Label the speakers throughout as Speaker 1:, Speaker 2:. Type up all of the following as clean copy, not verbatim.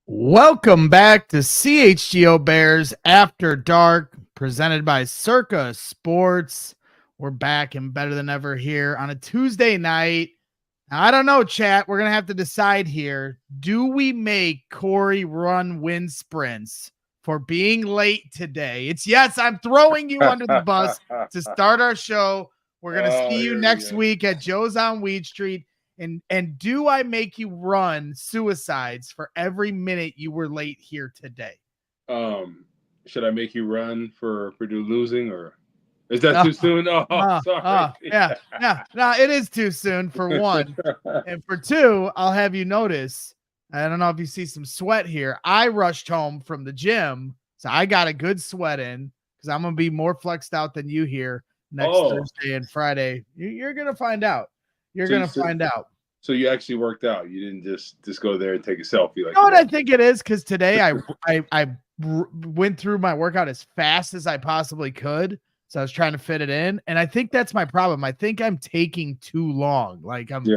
Speaker 1: Welcome back to CHGO Bears After Dark, presented by Circa Sports. We're back and better than ever here on a Tuesday night. Now, I don't know, chat. We're going to have to decide here. Do we make Corey run wind sprints for being late today? It's yes, I'm throwing you under the bus to start our show. We're going to see you next week at Joe's on Weed Street. And do I make you run suicides for every minute you were late here today?
Speaker 2: Should I make you run for Purdue losing, or is that too soon? Sorry.
Speaker 1: No, it is too soon for one. And for two, I'll have you notice, I don't know if you see some sweat here. I rushed home from the gym, so I got a good sweat in because I'm going to be more flexed out than you here next Thursday and Friday. You're going to find out. You're going to find out.
Speaker 2: So you actually worked out. You didn't just go there and take a selfie. Like,
Speaker 1: you know what I think it is? Because today I went through my workout as fast as I possibly could. So I was trying to fit it in. And I think that's my problem. I think I'm taking too long. Like I'm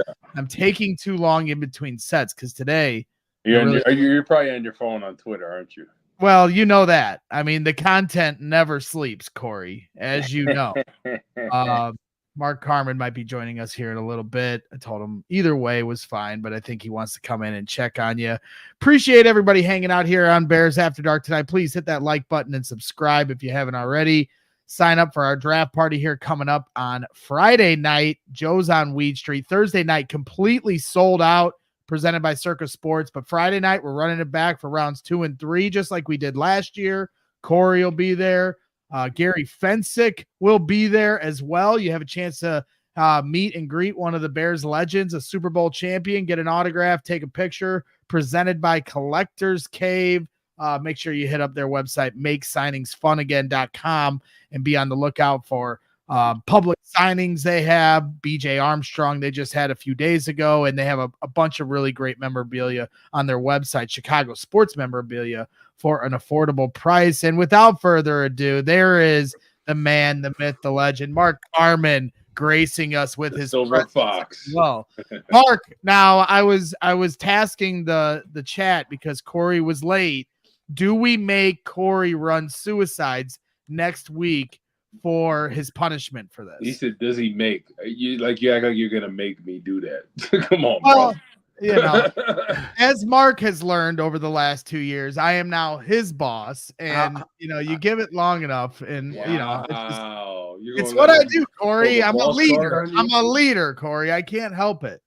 Speaker 1: taking too long in between sets because today.
Speaker 2: You're probably on your phone on Twitter, aren't you?
Speaker 1: Well, you know that. I mean, the content never sleeps, Corey, as you know. Mark Carmen might be joining us here in a little bit. I told him either way was fine, but I think he wants to come in and check on you. Appreciate everybody hanging out here on Bears After Dark tonight. Please hit that like button and subscribe if you haven't already. Sign up for our draft party here coming up on Friday night. Joe's on Weed Street. Thursday night completely sold out, presented by Circa Sports. But Friday night, we're running it back for rounds 2 and 3, just like we did last year. Corey will be there. Gary Fensick will be there as well. You have a chance to meet and greet one of the Bears legends, a Super Bowl champion, get an autograph, take a picture, presented by Collectors Cave. Make sure you hit up their website, makesigningsfunagain.com, and be on the lookout for public signings they have. BJ Armstrong, they just had a few days ago, and they have a bunch of really great memorabilia on their website, Chicago Sports Memorabilia, for an affordable price. And without further ado, there is the man, the myth, the legend, Mark Carmen, gracing us with his
Speaker 2: Silver Fox.
Speaker 1: Well, Mark, now I was tasking the chat because Corey was late. Do we make Corey run suicides next week for his punishment for this?
Speaker 2: He said, does he make you act like you're gonna make me do that? Come on,
Speaker 1: well,
Speaker 2: bro.
Speaker 1: You know, as Mark has learned over the last 2 years, I am now his boss, and you give it long enough, and it's what I do, Corey. I'm a leader. I'm a leader, Corey. I can't help it.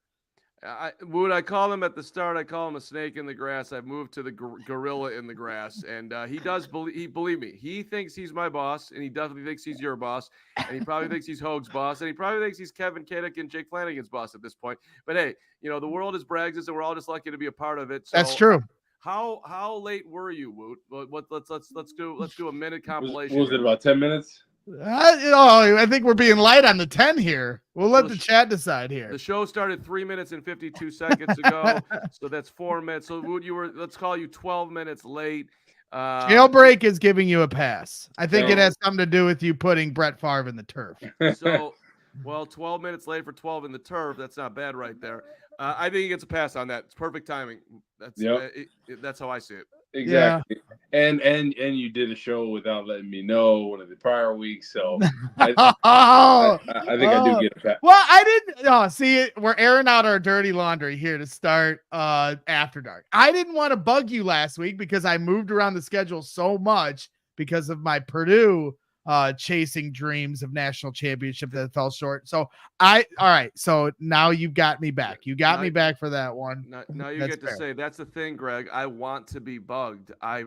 Speaker 3: Would I call him at the start? I call him a snake in the grass. I've moved to the gorilla in the grass, and he does believe me. He thinks he's my boss, and he definitely thinks he's your boss, and he probably thinks he's Hoag's boss, and he probably thinks he's Kevin Kadick and Jake Flanagan's boss at this point. But hey, the world is Braggs, and we're all just lucky to be a part of it. So
Speaker 1: that's true.
Speaker 3: How late were you, Woot? Let's do a minute compilation.
Speaker 2: Was it about 10 minutes?
Speaker 1: I think we're being light on the 10 here. We'll let the chat decide here.
Speaker 3: The show started 3 minutes and 52 seconds ago, so that's 4 minutes. So let's call you 12 minutes late.
Speaker 1: Jailbreak is giving you a pass. I think it has something to do with you putting Brett Favre in the turf.
Speaker 3: So, 12 minutes late for 12 in the turf. That's not bad right there. I think he gets a pass on that. It's perfect timing. That's how I see it.
Speaker 2: Exactly. Yeah. And you did a show without letting me know one of the prior weeks, so I think I do get a pass.
Speaker 1: Well, I didn't see, we're airing out our dirty laundry here to start After Dark. I didn't want to bug you last week because I moved around the schedule so much because of my Purdue chasing dreams of national championship that fell short. So all right. So now you've got me back. You got me back for that one.
Speaker 3: Now you get to say, that's the thing, Greg. I want to be bugged. I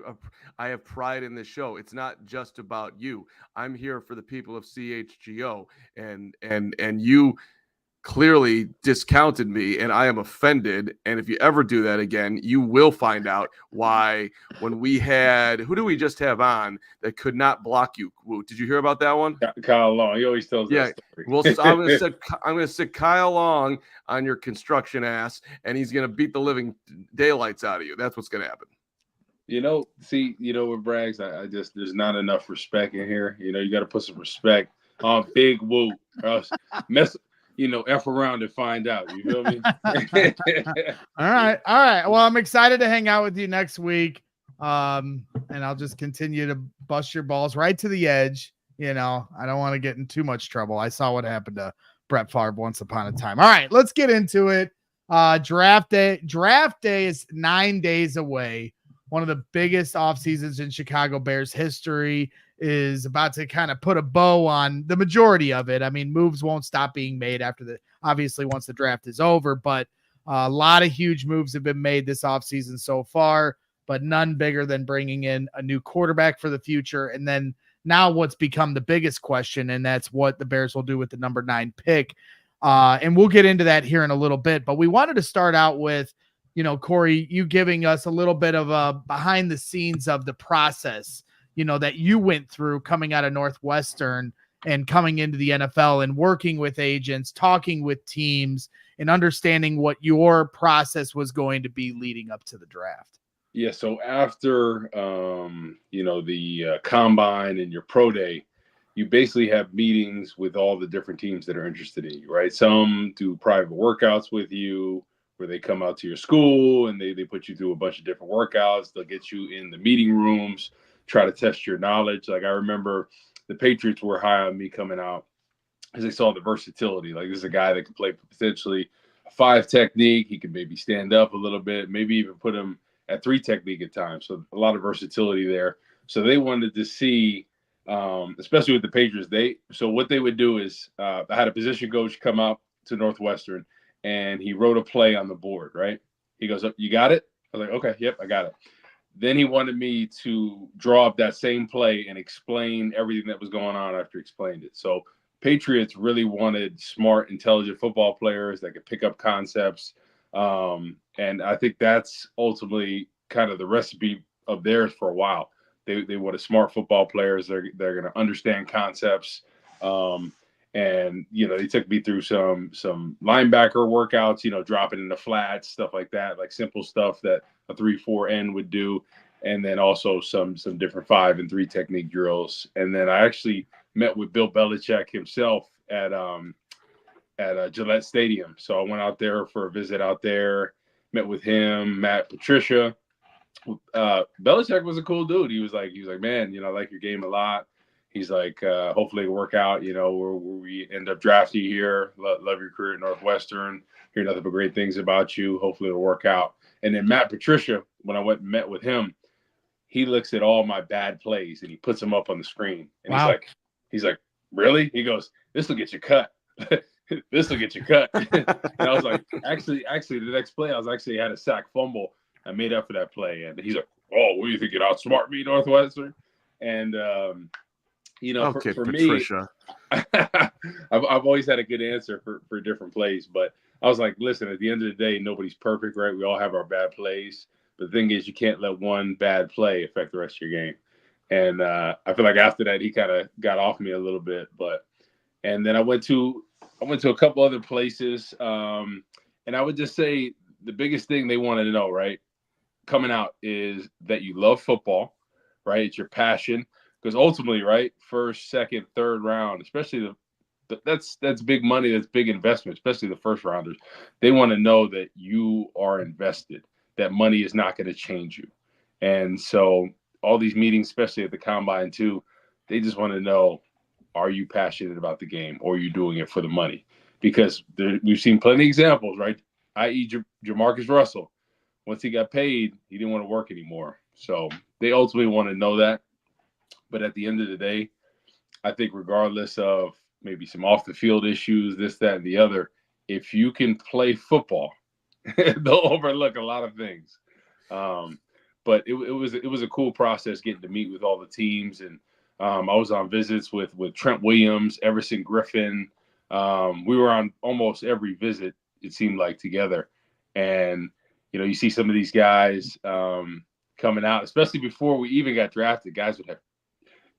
Speaker 3: have pride in this show. It's not just about you. I'm here for the people of CHGO, and you clearly discounted me, and I am offended. And if you ever do that again, you will find out why. When we had, who do we just have on that could not block you? Did you hear about that one?
Speaker 2: Kyle Long. He always tells that story.
Speaker 3: Well, I'm gonna sit Kyle Long on your construction ass, and he's gonna beat the living daylights out of you. That's what's gonna happen.
Speaker 2: With Braggs, I just, there's not enough respect in here. You got to put some respect on Big Woo, or else F around and find out. You feel me?
Speaker 1: All right. Well, I'm excited to hang out with you next week. And I'll just continue to bust your balls right to the edge. I don't want to get in too much trouble. I saw what happened to Brett Favre once upon a time. All right, let's get into it. Draft day is 9 days away. One of the biggest off seasons in Chicago Bears history is about to kind of put a bow on the majority of it. I mean, moves won't stop being made obviously once the draft is over, but a lot of huge moves have been made this offseason so far, but none bigger than bringing in a new quarterback for the future. And then now what's become the biggest question, and that's what the Bears will do with the number 9 pick. And we'll get into that here in a little bit, but we wanted to start out with, Corey, you giving us a little bit of a behind the scenes of the process, that you went through coming out of Northwestern and coming into the NFL and working with agents, talking with teams, and understanding what your process was going to be leading up to the draft.
Speaker 2: Yeah. So after, the combine and your pro day, you basically have meetings with all the different teams that are interested in you, right? Some do private workouts with you, where they come out to your school and they put you through a bunch of different workouts. They'll get you in the meeting rooms, try to test your knowledge. Like, I remember the Patriots were high on me coming out because they saw the versatility. Like, this is a guy that can play potentially a 5 technique. He can maybe stand up a little bit, maybe even put him at 3 technique at times. So a lot of versatility there. So they wanted to see, especially with the Patriots, so what they would do is I had a position coach come out to Northwestern, and he wrote a play on the board, right? He goes, "You got it?" I was like, "Okay, yep, I got it." Then he wanted me to draw up that same play and explain everything that was going on after he explained it. So Patriots really wanted smart, intelligent football players that could pick up concepts. And I think that's ultimately kind of the recipe of theirs for a while. They wanted smart football players. They're going to understand concepts. And, they took me through some linebacker workouts, dropping in the flats, stuff like that, like simple stuff that a 3-4 end would do. And then also some different 5 and 3 technique drills. And then I actually met with Bill Belichick himself at Gillette Stadium. So I went out there for a visit out there, met with him, Matt Patricia. Belichick was a cool dude. He was like, "Man, I like your game a lot." He's like, "Hopefully it'll work out, where we end up drafting you here. Love your career at Northwestern. Hear nothing but great things about you. Hopefully it'll work out." And then Matt Patricia, when I went and met with him, he looks at all my bad plays and he puts them up on the screen. And
Speaker 1: wow.
Speaker 2: he's like, "Really?" He goes, "This will get you cut." This will get you cut. And I was like, actually, the next play, I had a sack fumble. I made up for that play. And he's like, "Oh, what do you think? You'd outsmart me, Northwestern?" And,
Speaker 3: Okay,
Speaker 2: for
Speaker 3: Patricia.
Speaker 2: me, I've always had a good answer for different plays. But I was like, listen, at the end of the day, nobody's perfect, right? We all have our bad plays. But the thing is, you can't let one bad play affect the rest of your game. And I feel like after that, he kind of got off me a little bit. And then I went to a couple other places. And I would just say the biggest thing they wanted to know, right, coming out is that you love football, right? It's your passion. Because ultimately, right, first, second, third round, especially that's big money, that's big investment, especially the first rounders. They want to know that you are invested, that money is not going to change you. And so all these meetings, especially at the combine too, they just want to know, are you passionate about the game, or are you doing it for the money? Because we've seen plenty of examples, right? I.e. Jamarcus Russell. Once he got paid, he didn't want to work anymore. So they ultimately want to know that. But at the end of the day, I think regardless of maybe some off the field issues, this, that, and the other, if you can play football, they'll overlook a lot of things. But it was a cool process getting to meet with all the teams. And I was on visits with Trent Williams, Everson Griffin, We were on almost every visit, it seemed like, together. And, you know, you see some of these guys coming out, especially before we even got drafted. Guys would have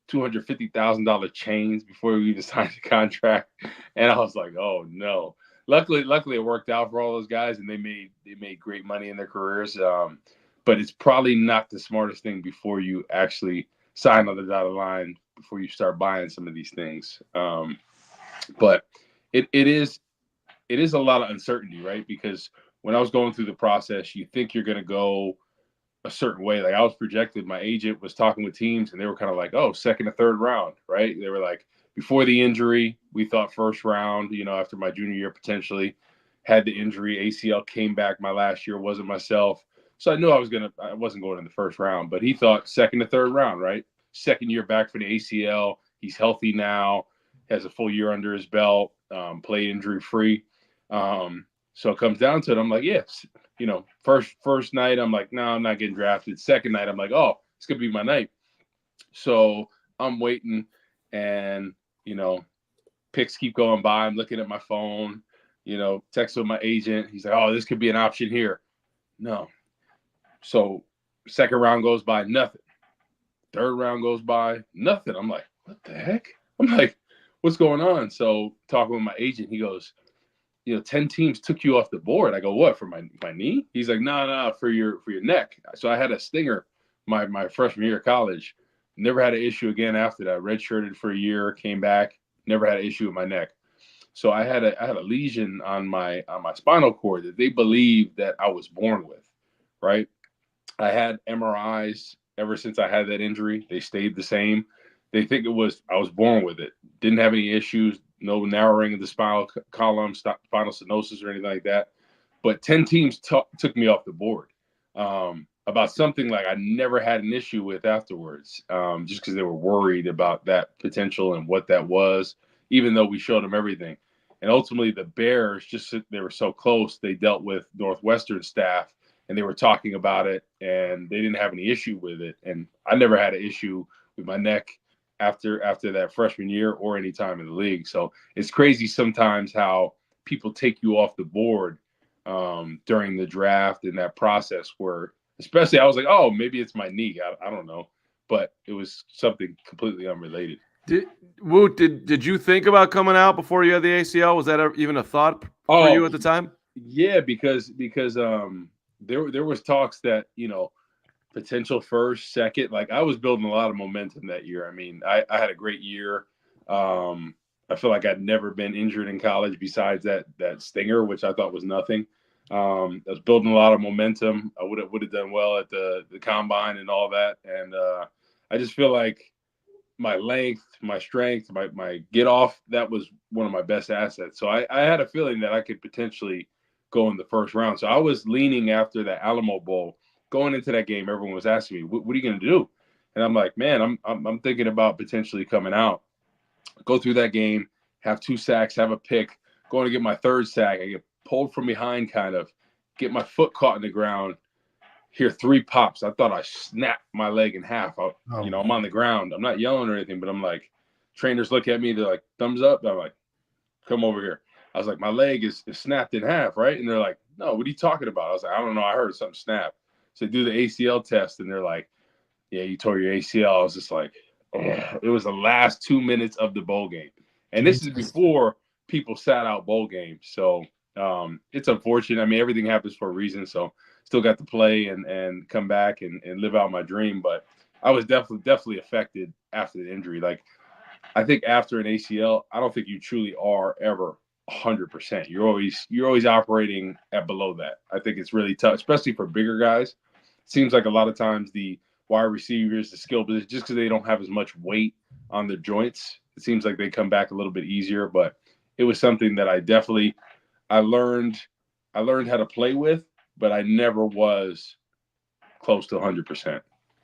Speaker 2: $250,000 chains before we even signed the contract. And I was like, oh, no. Luckily, it worked out for all those guys, and they made great money in their careers. But it's probably not the smartest thing before you actually sign on the dotted line, before you start buying some of these things. But it is a lot of uncertainty, right? Because when I was going through the process, you think you're going to go a certain way. Like I was projected, my agent was talking with teams, and they were kind of like, oh, second or third round, right? They were like, before the injury, we thought first round, you know, after my junior year, potentially. Had the injury, ACL came back my last year, wasn't myself. So I knew I wasn't going in the first round, but he thought second to third round, right? Second year back for the ACL. He's healthy now, has a full year under his belt, played injury free. So it comes down to it. I'm like, yes, you know, first night, I'm like, no, I'm not getting drafted. Second night, I'm like, oh, it's going to be my night. So I'm waiting, and, you know, picks keep going by. I'm looking at my phone, you know, text with my agent. He's like, oh, this could be an option here. No. So second round goes by, nothing. Third round goes by, nothing. I'm like, what the heck? I'm like, what's going on? So talking with my agent, he goes, you know, 10 teams took you off the board. I go, what, for my knee? He's like, no, for your neck. So I had a stinger my freshman year of college. Never had an issue again after that. Redshirted for a year, came back, never had an issue with my neck. So I had a lesion on my spinal cord that they believed that I was born with, right? I had MRIs ever since I had that injury. They stayed the same. They think I was born with it. Didn't have any issues, no narrowing of the spinal column, spinal stenosis or anything like that. But 10 teams took me off the board about something like I never had an issue with afterwards, just because they were worried about that potential and what that was, even though we showed them everything. And ultimately, the Bears, they were so close, they dealt with Northwestern staff, and they were talking about it, and they didn't have any issue with it. And I never had an issue with my neck after that freshman year or any time in the league. So it's crazy sometimes how people take you off the board during the draft and that process, where especially I was like, oh, maybe it's my knee. I don't know. But it was something completely unrelated.
Speaker 3: Did you think about coming out before you had the ACL? Was that even a thought for you at the time?
Speaker 2: Yeah, because there was talks that, you know, potential first, second. Like I was building a lot of momentum that year. I mean, I had a great year. I feel like I'd never been injured in college besides that stinger, which I thought was nothing. I was building a lot of momentum. I would have done well at the combine and all that. And I just feel like my length, my strength, my get off, that was one of my best assets. So I had a feeling that I could potentially go in the first round. So I was leaning after the Alamo Bowl. Going into that game, everyone was asking me, what are you going to do? And I'm like, man, I'm thinking about potentially coming out, go through that game, have 2 sacks, have a pick, going to get my third sack. I get pulled from behind, kind of get my foot caught in the ground, hear 3 pops. I thought I snapped my leg in half. You know, I'm on the ground. I'm not yelling or anything, but I'm like, trainers look at me. They're like, thumbs up. I'm like, come over here. I was like, my leg is snapped in half, right? And they're like, no, what are you talking about? I was like, I don't know. I heard something snap. So do the ACL test, and they're like, yeah, you tore your ACL. I was just like, oh. It was the last 2 minutes of the bowl game. And this is before people sat out bowl games. So it's unfortunate. I mean, everything happens for a reason. So still got to play and come back and live out my dream. But I was definitely affected after the injury. Like, I think after an ACL, I don't think you truly are ever 100%. You're always operating at below that. I think it's really tough, especially for bigger guys. It seems like a lot of times the wide receivers, the skill position, just because they don't have as much weight on their joints, it seems like they come back a little bit easier. But it was something that I learned how to play with, but I never was close to 100%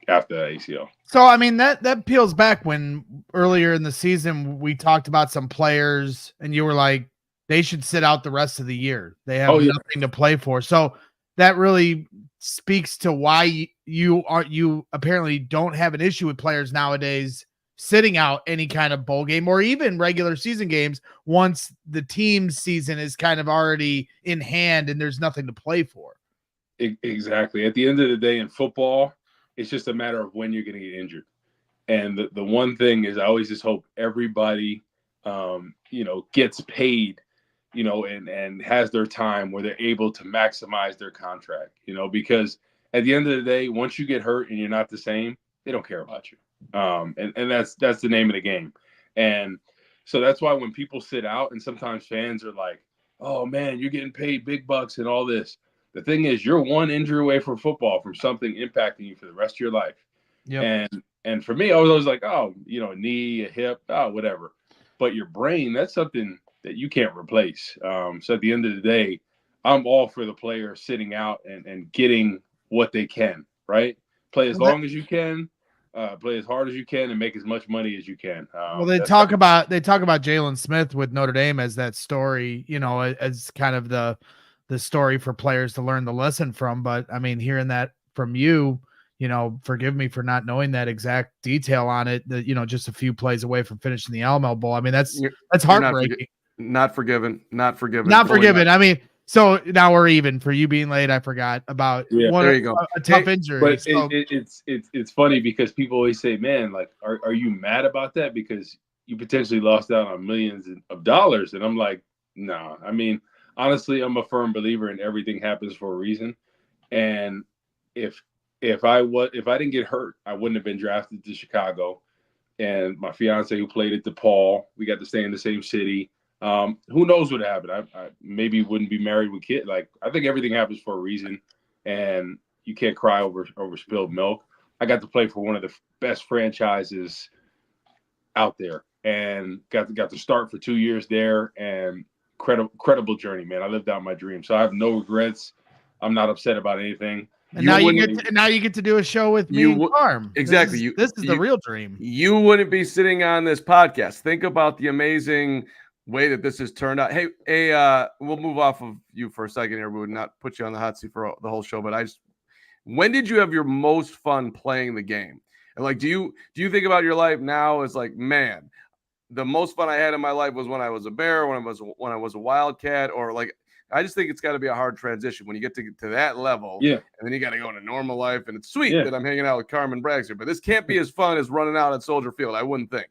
Speaker 2: after the ACL.
Speaker 1: So, I mean, that peels back when earlier in the season we talked about some players and you were like, they should sit out the rest of the year. They have nothing to play for. So that really speaks to why you apparently don't have an issue with players nowadays sitting out any kind of bowl game or even regular season games once the team's season is kind of already in hand and there's nothing to play for.
Speaker 2: Exactly. At the end of the day in football, it's just a matter of when you're going to get injured. And the one thing is I always just hope everybody, gets paid, and has their time where they're able to maximize their contract, because at the end of the day, once you get hurt and you're not the same, they don't care about you. And that's the name of the game. And so that's why when people sit out and sometimes fans are like, oh man, you're getting paid big bucks and all this. The thing is, you're one injury away from football from something impacting you for the rest of your life. Yep. And for me, I was always like, oh, a knee, a hip, whatever. But your brain, that's something that you can't replace. So at the end of the day, I'm all for the player sitting out and getting what they can, right? Play as long as you can, play as hard as you can, and make as much money as you can.
Speaker 1: Well, they talk about Jalen Smith with Notre Dame as that story, as kind of the story for players to learn the lesson from. But I mean, hearing that from you, forgive me for not knowing that exact detail on it, that, just a few plays away from finishing the Alamo Bowl. I mean, that's heartbreaking.
Speaker 3: Not forgiven.
Speaker 1: I mean, so now we're even for you being late. I forgot about
Speaker 3: there you go.
Speaker 1: A tough injury.
Speaker 2: But it's funny because people always say, man, like, are you mad about that? Because you potentially lost out on millions of dollars. And I'm like, no, I mean, honestly, I'm a firm believer in everything happens for a reason. And if I didn't get hurt, I wouldn't have been drafted to Chicago. And my fiance, who played at DePaul, we got to stay in the same city. Who knows what happened? I maybe wouldn't be married with kids. Like, I think everything happens for a reason, and you can't cry over spilled milk. I got to play for one of the best franchises out there, and got to start for 2 years there, and credible journey, man. I lived out my dream, so I have no regrets. I'm not upset about anything.
Speaker 1: And now you get to do a show with me and Carm.
Speaker 3: Exactly.
Speaker 1: This is the real dream.
Speaker 3: You wouldn't be sitting on this podcast. Think about the amazing way that this has turned out. Hey, we'll move off of you for a second here. We would not put you on the hot seat for the whole show, but when did you have your most fun playing the game? And like, do you think about your life now as like, man, the most fun I had in my life was when I was a Bear, when I was a Wildcat, or like, I just think it's got to be a hard transition when you get to that level. Yeah. And then you got to go into normal life. And it's sweet that I'm hanging out with Carmen Braggs here, but this can't be as fun as running out at Soldier Field, I wouldn't think.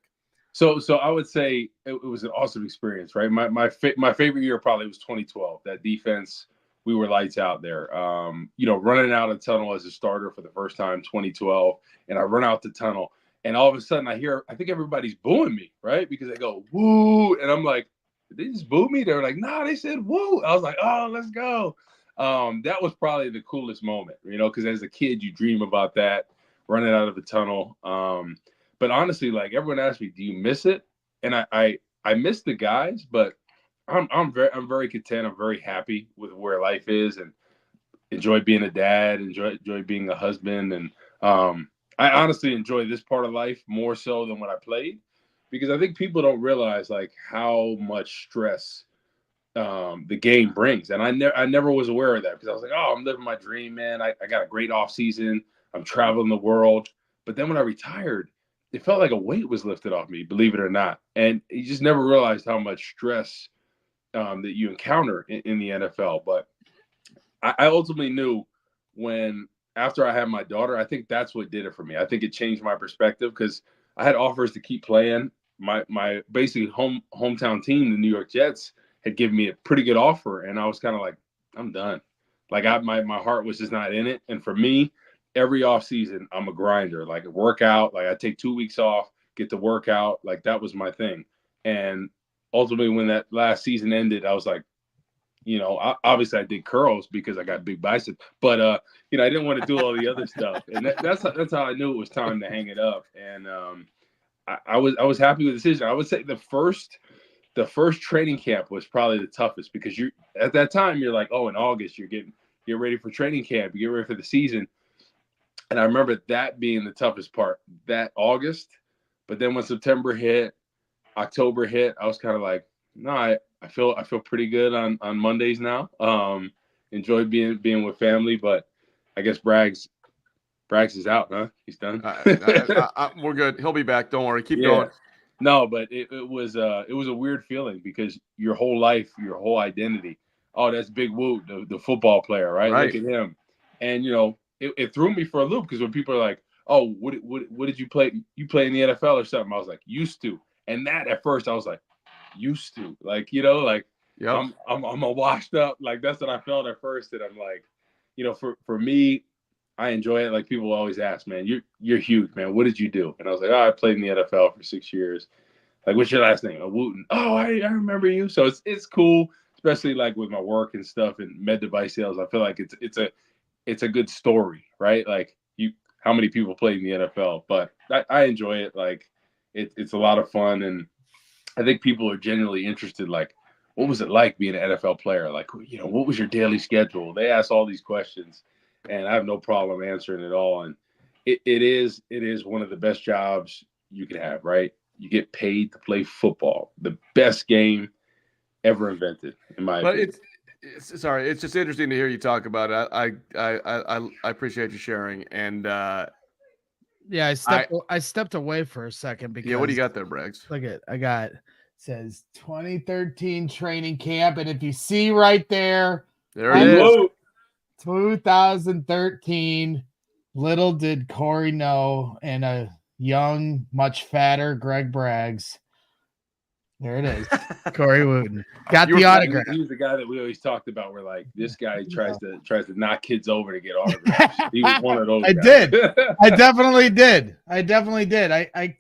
Speaker 2: So I would say it was an awesome experience, right? My favorite year probably was 2012. That defense, we were lights out there. Running out of the tunnel as a starter for the first time, 2012, and I run out the tunnel, and all of a sudden I think everybody's booing me, right? Because they go, woo, and I'm like, did they just boo me? They were like, no, they said woo. I was like, oh, let's go. That was probably the coolest moment, because as a kid, you dream about that, running out of the tunnel. But honestly, like, everyone asked me, do you miss it? And I miss the guys, but I'm very content. I'm very happy with where life is, and enjoy being a dad, enjoy being a husband. And I honestly enjoy this part of life more so than when I played, because I think people don't realize like how much stress the game brings. And I never was aware of that, because I was like, oh, I'm living my dream, man. I got a great off season. I'm traveling the world. But then when I retired, it felt like a weight was lifted off me, believe it or not. And you just never realized how much stress that you encounter in the NFL. But I ultimately knew after I had my daughter, I think that's what did it for me. I think it changed my perspective, because I had offers to keep playing. My basically hometown team, the New York Jets, had given me a pretty good offer, and I was kind of like, I'm done. Like, my heart was just not in it. And for me, every off season, I'm a grinder. Like, a workout, like I take 2 weeks off, get to work out. Like, that was my thing. And ultimately, when that last season ended, I was like, obviously I did curls because I got big biceps, but I didn't want to do all the other stuff. And that's how I knew it was time to hang it up. And I was happy with the decision. I would say the first training camp was probably the toughest, because at that time you're like, oh, in August you're ready for training camp, you get ready for the season. And I remember that being the toughest part, that August. But then when September hit, October hit, I was kind of like, no, I feel pretty good on Mondays now. Enjoy being with family, but I guess Braggs, Brax is out, huh? He's done.
Speaker 3: We're good. He'll be back. Don't worry. Keep going.
Speaker 2: No, but it was a weird feeling because your whole life, your whole identity. Oh, that's Big Woot, the football player, right? Look at him. And it threw me for a loop because when people are like, "Oh, what did you play? You play in the NFL or something?" I was like, "Used to." And that at first I was like, "Used to," like
Speaker 3: Yep.
Speaker 2: I'm a washed up. Like that's what I felt at first. And I'm like, for me, I enjoy it. Like people always ask, man, you're huge, man. What did you do? And I was like, I played in the NFL for 6 years. Like, what's your last name? Wootton. Oh, I remember you. So it's cool, especially like with my work and stuff and med device sales. I feel like it's a good story, right? Like how many people play in the NFL, but I enjoy it. Like it's a lot of fun, and I think people are genuinely interested. Like, what was it like being an NFL player? Like, what was your daily schedule? They ask all these questions, and I have no problem answering it all. And it is one of the best jobs you can have, right? You get paid to play football, the best game ever invented, in my opinion.
Speaker 3: It's just interesting to hear you talk about it. I appreciate you sharing. And
Speaker 1: I stepped away for a second because
Speaker 3: what do you got there, Braggs?
Speaker 1: Look at it says 2013 training camp, and if you see right there
Speaker 3: it is.
Speaker 1: 2013. Little did Corey know, and a young, much fatter Greg Braggs. There it is. Corey Wootton got the autograph.
Speaker 2: He was the guy that we always talked about. We're like, this guy tries to knock kids over to get autographs. He was one of those guys.
Speaker 1: I definitely did. I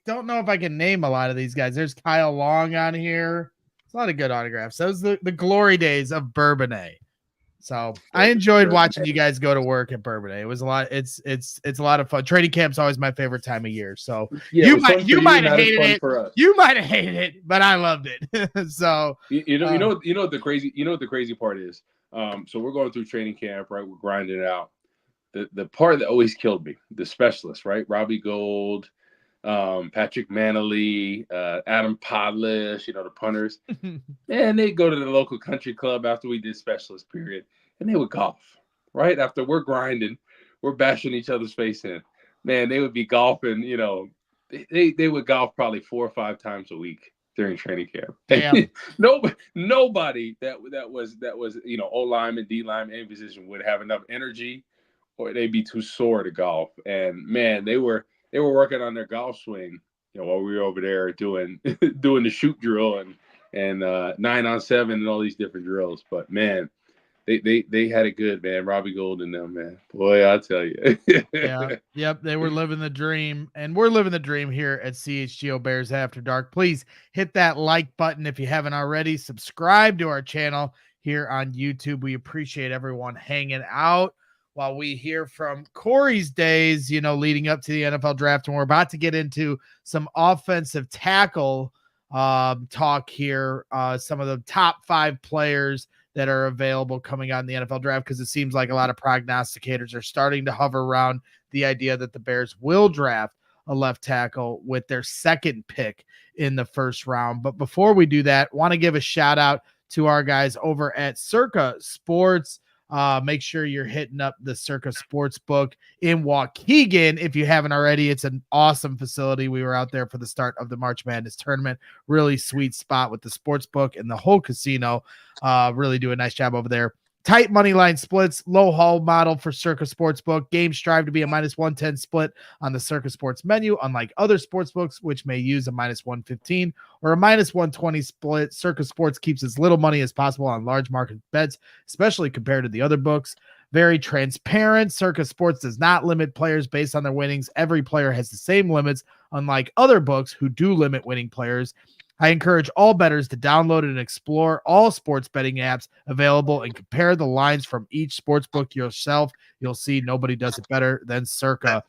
Speaker 1: don't know if I can name a lot of these guys. There's Kyle Long on here. It's a lot of good autographs. Those the glory days of Bourbonnais. So I enjoyed watching you guys go to work at Bourbonnais. It was a lot. It's a lot of fun. Training camp's always my favorite time of year. So you might have hated it. You might have hated it, but I loved it. So
Speaker 2: you know what the crazy part is. So we're going through training camp, right? We're grinding it out. The part that always killed me, the specialists, right? Robbie Gould, Patrick Manley, Adam Podlish, the punters. And they go to the local country club after we did specialist period, and they would golf, right? After we're grinding, we're bashing each other's face in. Man, they would be golfing, they would golf probably 4 or 5 times a week during training camp.
Speaker 1: Damn.
Speaker 2: Nobody that was O lineman, D lineman, any position would have enough energy, or they'd be too sore to golf. And man, they were working on their golf swing, while we were over there doing the shoot drill and 9-on-7 and all these different drills. But man, they had it good, man. Robbie Gould and them, man. Boy, I'll tell you.
Speaker 1: Yep. They were living the dream, and we're living the dream here at CHGO Bears After Dark. Please hit that like button if you haven't already. Subscribe to our channel here on YouTube. We appreciate everyone hanging out while we hear from Corey's days, leading up to the NFL draft. And we're about to get into some offensive tackle talk here. Some of the top 5 players that are available coming on the NFL draft, because it seems like a lot of prognosticators are starting to hover around the idea that the Bears will draft a left tackle with their second pick in the first round. But before we do that, want to give a shout out to our guys over at Circa Sports. Make sure you're hitting up the Circa Sportsbook in Waukegan if you haven't already. It's an awesome facility. We were out there for the start of the March Madness tournament. Really sweet spot with the sportsbook and the whole casino. Really do a nice job over there. Tight money line splits, low haul model for Circa Sportsbook. Games strive to be a -110 split on the Circa Sports menu, unlike other sportsbooks, which may use a -115 or a -120 split. Circa Sports keeps as little money as possible on large market bets, especially compared to the other books. Very transparent. Circa Sports does not limit players based on their winnings. Every player has the same limits, unlike other books who do limit winning players. I encourage all bettors to download and explore all sports betting apps available and compare the lines from each sportsbook yourself. You'll see nobody does it better than Circa.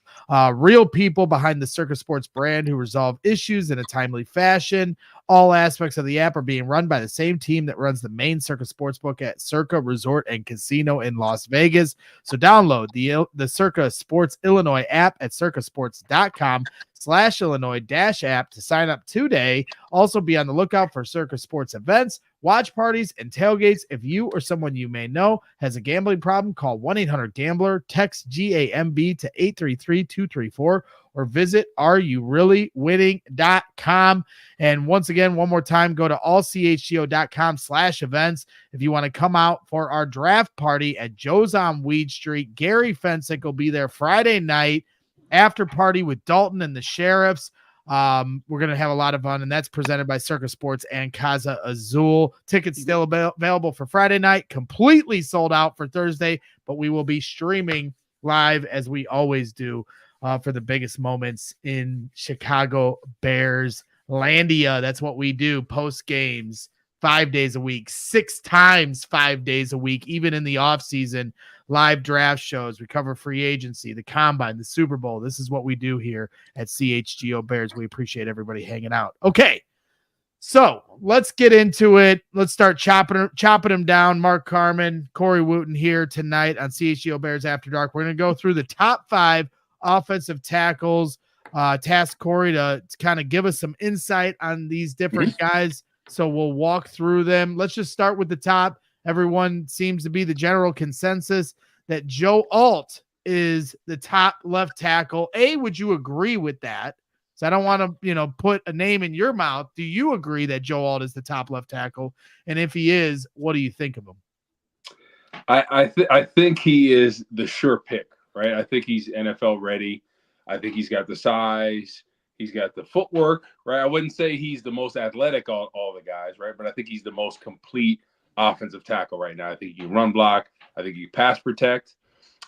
Speaker 1: Real people behind the Circa Sports brand who resolve issues in a timely fashion. All aspects of the app are being run by the same team that runs the main Circa Sportsbook at Circa Resort and Casino in Las Vegas. So download the Circa Sports Illinois app at circasports.com. CHGO.com/Illinois-app to sign up today. Also be on the lookout for Circa Sports events, watch parties, and tailgates. If you or someone you may know has a gambling problem, call 1-800-GAMBLER, text GAMB to 833-234, or visit areyourreallywinning.com. And once again, one more time, go to allchgo.com/events if you want to come out for our draft party at Joe's on Weed Street. Gary Fensick will be there Friday night, after party with Dalton and the Sheriffs. We're going to have a lot of fun, and that's presented by Circa Sports and Casa Azul. Tickets still available for Friday night, completely sold out for Thursday, but we will be streaming live as we always do for the biggest moments in Chicago Bears Landia. That's what we do post games 5 days a week, 6 times 5 days a week, even in the off season, live draft shows. We cover free agency, the combine, the Super Bowl. This is what we do here at CHGO Bears. We appreciate everybody hanging out. Okay, so let's get into it. Let's start chopping them down. Mark Carman, Corey Wootton here tonight on CHGO Bears After Dark. We're going to go through the top 5 offensive tackles. Task Corey to kind of give us some insight on these different guys. So we'll walk through them. Let's just start with the top. Everyone seems to be the general consensus that Joe Alt is the top left tackle. Would you agree with that? So I don't want to, put a name in your mouth. Do you agree that Joe Alt is the top left tackle? And if he is, what do you think of him?
Speaker 2: I think he is the sure pick, right? I think he's NFL ready. I think he's got the size. He's got the footwork, right? I wouldn't say he's the most athletic all the guys, right? But I think he's the most complete offensive tackle right now. I think he can run block. I think he can pass protect.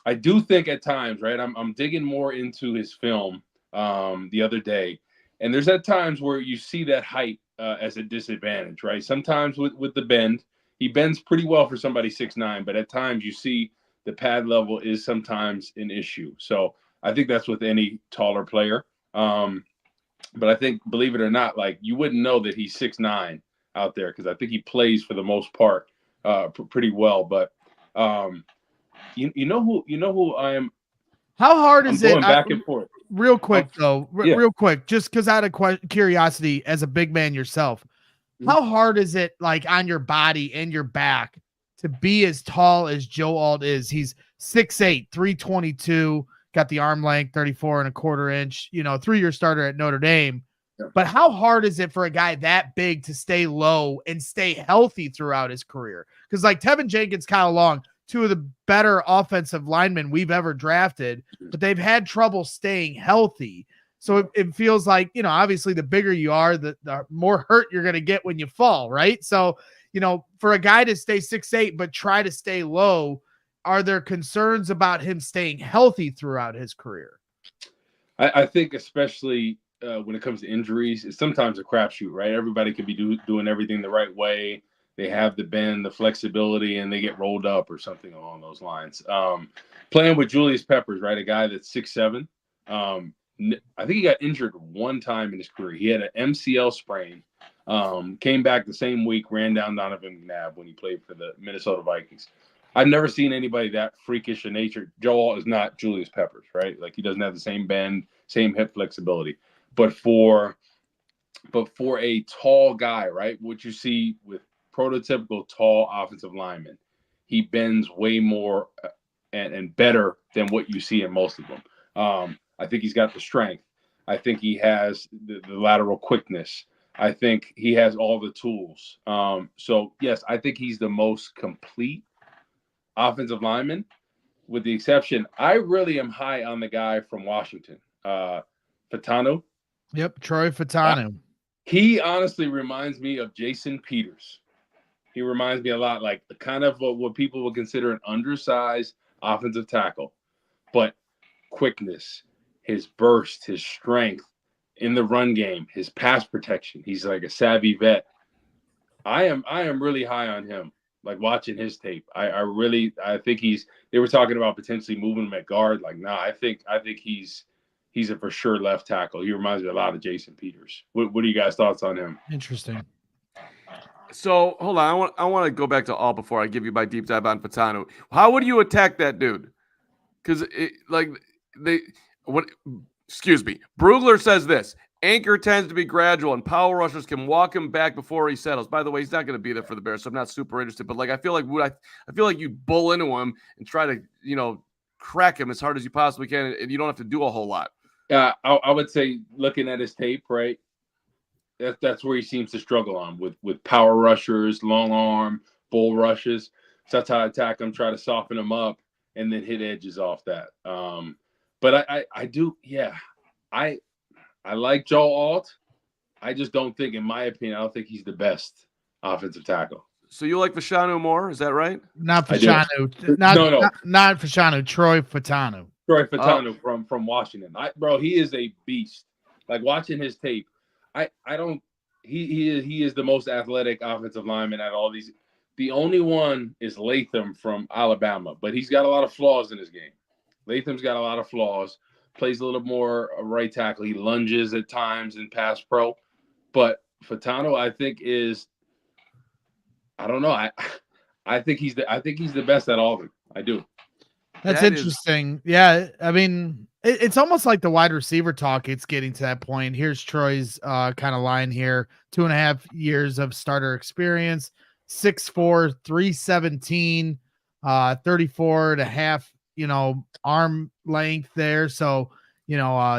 Speaker 2: I do think at times, right? I'm digging more into his film the other day, and there's at times where you see that height as a disadvantage, right? Sometimes with the bend, he bends pretty well for somebody 6'9", but at times you see the pad level is sometimes an issue. So I think that's with any taller player. But I think, believe it or not, like you wouldn't know that he's 6'9" out there because I think he plays for the most part pretty well. But you know who I am.
Speaker 1: How hard is it?
Speaker 2: Going back and forth.
Speaker 1: Real quick though, real quick, just because out of curiosity, as a big man yourself, how hard is it, like on your body and your back, to be as tall as Joe Alt is? He's 6'8", 322. Got the arm length, 34 1/4 inch, 3-year starter at Notre Dame. Yeah. But how hard is it for a guy that big to stay low and stay healthy throughout his career? Because like Tevin Jenkins, Kyle Long, 2 of the better offensive linemen we've ever drafted, but they've had trouble staying healthy. So it feels like, obviously the bigger you are, the more hurt you're going to get when you fall, right? So, for a guy to stay 6'8", but try to stay low, are there concerns about him staying healthy throughout his career?
Speaker 2: I think especially when it comes to injuries, it's sometimes a crapshoot, right? Everybody could be doing everything the right way. They have the bend, the flexibility, and they get rolled up or something along those lines. Playing with Julius Peppers, right, a guy that's 6'7". I think he got injured one time in his career. He had an MCL sprain, came back the same week, ran down Donovan McNabb when he played for the Minnesota Vikings. I've never seen anybody that freakish in nature. Joel is not Julius Peppers, right? Like he doesn't have the same bend, same hip flexibility. But for a tall guy, right, what you see with prototypical tall offensive linemen, he bends way more and better than what you see in most of them. I think he's got the strength. I think he has the lateral quickness. I think he has all the tools. So, yes, I think he's the most complete offensive lineman, with the exception, I really am high on the guy from Washington, Fatanu.
Speaker 1: Yep, Troy Fatanu.
Speaker 2: He honestly reminds me of Jason Peters. He reminds me a lot like kind of what people would consider an undersized offensive tackle, but quickness, his burst, his strength in the run game, his pass protection. He's like a savvy vet. I am really high on him. Like watching his tape, I think they were talking about potentially moving him at guard. Like, nah, I think he's a for sure left tackle. He reminds me a lot of Jason Peters. What are you guys' thoughts on him?
Speaker 1: Interesting.
Speaker 3: So hold on, I want to go back to all before I give you my deep dive on Fatanu. How would you attack that dude? Because Excuse me. Brugler says this. Anchor tends to be gradual, and power rushers can walk him back before he settles. By the way, he's not going to be there for the Bears, so I'm not super interested. But like, I feel like you bull into him and try to, crack him as hard as you possibly can, and you don't have to do a whole lot.
Speaker 2: I would say, looking at his tape, right, that's where he seems to struggle on with power rushers, long arm, bull rushes. So that's how I attack him, try to soften him up, and then hit edges off that. But I do, yeah, I like Joe Alt. I just don't think, in my opinion, I don't think he's the best offensive tackle.
Speaker 3: So you like Fashanu more? Is that right?
Speaker 1: Not Fashanu. Not Fashanu. Troy Fautanu.
Speaker 2: Troy Fautanu from Washington. Bro, he is a beast. Like, watching his tape, he is the most athletic offensive lineman at all these. The only one is Latham from Alabama, but he's got a lot of flaws in his game. Latham's got a lot of flaws. Plays a little more right tackle. He lunges at times in pass pro. But Fautanu, I think, is, I don't know. I think he's the best at all of them. I do.
Speaker 1: That's interesting. Yeah, I mean, it's almost like the wide receiver talk. It's getting to that point. Here's Troy's kind of line here: 2.5 years of starter experience, 6'4", 317, 34.5, arm length there. So,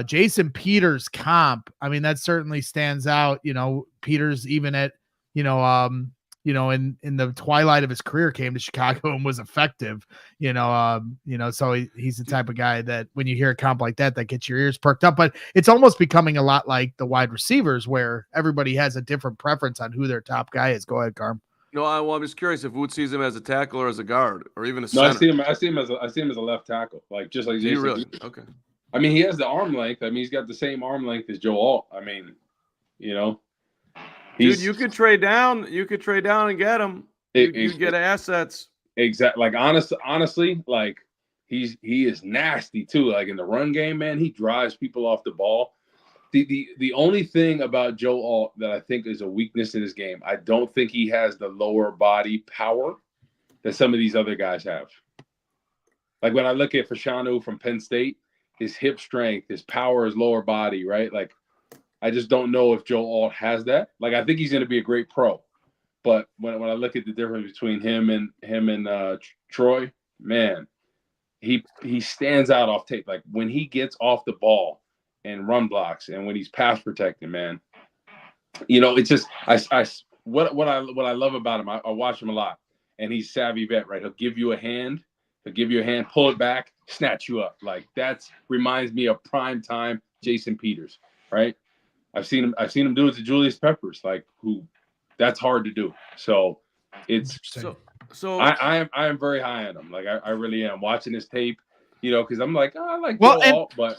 Speaker 1: Jason Peters comp, I mean, that certainly stands out. Peters, even at, in the twilight of his career, came to Chicago and was effective, so he's the type of guy that when you hear a comp like that gets your ears perked up. But it's almost becoming a lot like the wide receivers, where everybody has a different preference on who their top guy is. Go ahead, Carm.
Speaker 3: No, I'm just curious if Wood sees him as a tackle or as a guard or even a center.
Speaker 2: No, I see him as a left tackle, just like Jason.
Speaker 3: Really? Okay.
Speaker 2: I mean, he has the arm length. I mean, he's got the same arm length as Joe Alt. I mean,
Speaker 3: dude, you could trade down. You could trade down and get him. You get assets.
Speaker 2: Exactly. Like, honestly, like, he is nasty too. Like, in the run game, man, he drives people off the ball. The only thing about Joe Alt that I think is a weakness in his game, I don't think he has the lower body power that some of these other guys have. Like, when I look at Fashanu from Penn State, his hip strength, his power, his lower body, right? Like, I just don't know if Joe Alt has that. Like, I think he's going to be a great pro, but when I look at the difference between him and Troy, man, he stands out off tape. Like, when he gets off the ball and run blocks, and when he's pass protecting, man, it's just what I love about him. I watch him a lot, and he's savvy vet, right? He'll give you a hand, pull it back, snatch you up. Like, that reminds me of prime time Jason Peters, right? I've seen him do it to Julius Peppers, like, who that's hard to do. So it's so I am very high on him. Like, I really am, watching his tape, because I'm like, I like Joe Alt, but.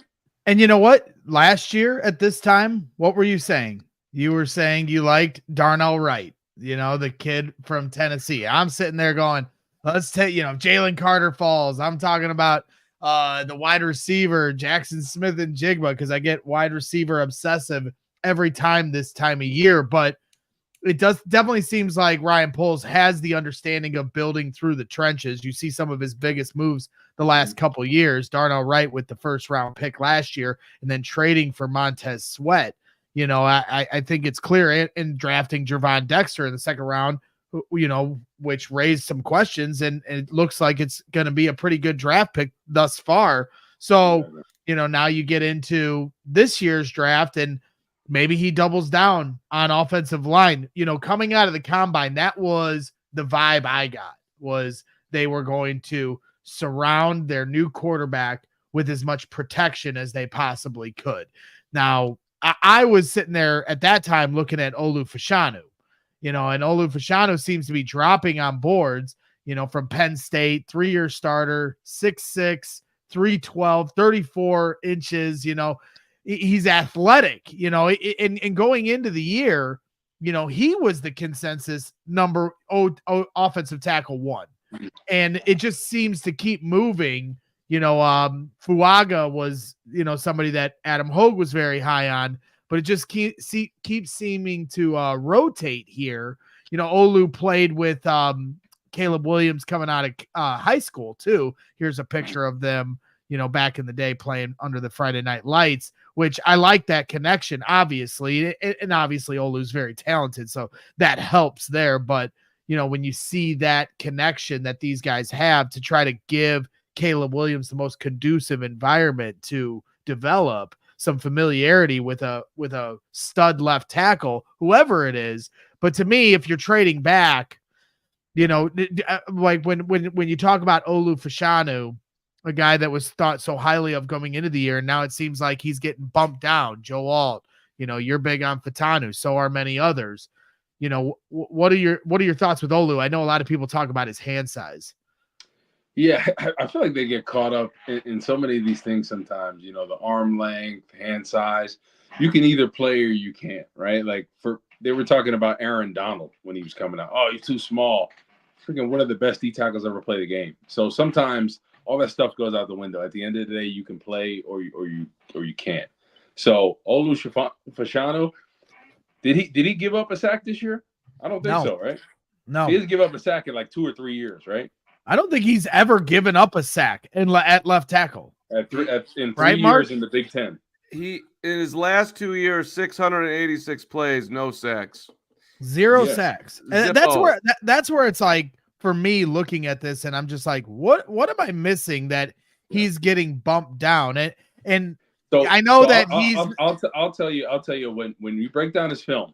Speaker 1: And you know what? Last year at this time, what were you saying? You were saying you liked Darnell Wright, the kid from Tennessee. I'm sitting there going, let's take, Jalen Carter falls. I'm talking about the wide receiver, Jackson Smith and Jigba, because I get wide receiver obsessive every time this time of year. But it definitely seems like Ryan Poles has the understanding of building through the trenches. You see some of his biggest moves the last couple of years. Darnell Wright with the first round pick last year, and then trading for Montez Sweat. I think it's clear in drafting Gervon Dexter in the second round, which raised some questions, and it looks like it's going to be a pretty good draft pick thus far. So, now you get into this year's draft, and maybe he doubles down on offensive line. Coming out of the combine, that was the vibe I got, was they were going to surround their new quarterback with as much protection as they possibly could. Now, I was sitting there at that time looking at Olu Fashanu, and Olu Fashanu seems to be dropping on boards, from Penn State, 3-year starter, 6'6", 312, 34 inches, he's athletic, and going into the year, he was the consensus number offensive tackle 1. And it just seems to keep moving. Fuaga was, somebody that Adam Hogue was very high on, but it just keeps seeming to rotate here. Olu played with Caleb Williams coming out of high school too. Here's a picture of them, back in the day playing under the Friday Night Lights. which I like that connection, obviously. And obviously Olu's very talented, so that helps there. But, when you see that connection that these guys have to try to give Caleb Williams the most conducive environment to develop some familiarity with a stud left tackle, whoever it is. But to me, if you're trading back, like when you talk about Olu Fashanu, a guy that was thought so highly of going into the year, and now it seems like he's getting bumped down. Joe Alt, you're big on Fatanu, so are many others. What are your thoughts with Olu? I know a lot of people talk about his hand size.
Speaker 2: Yeah, I feel like they get caught up in so many of these things sometimes, the arm length, hand size. You can either play or you can't, right? Like they were talking about Aaron Donald when he was coming out. Oh, he's too small. Freaking one of the best D tackles ever played the game. So sometimes all that stuff goes out the window. At the end of the day, you can play or you can't. So Olu Fashanu, did he give up a sack this year? I don't think so, right?
Speaker 1: No.
Speaker 2: He doesn't give up a sack in like 2 or 3 years, right?
Speaker 1: I don't think he's ever given up a sack at left tackle.
Speaker 2: In 3
Speaker 1: right,
Speaker 2: years
Speaker 1: Mark?
Speaker 2: in the Big Ten.
Speaker 3: He in his last 2 years, 686 plays, no sacks.
Speaker 1: 0 sacks. And
Speaker 3: Zippo.
Speaker 1: that's where it's like, for me looking at this, and I'm just like, what am I missing that he's getting bumped down? And
Speaker 2: so
Speaker 1: I know that
Speaker 2: I'll tell you when you break down his film,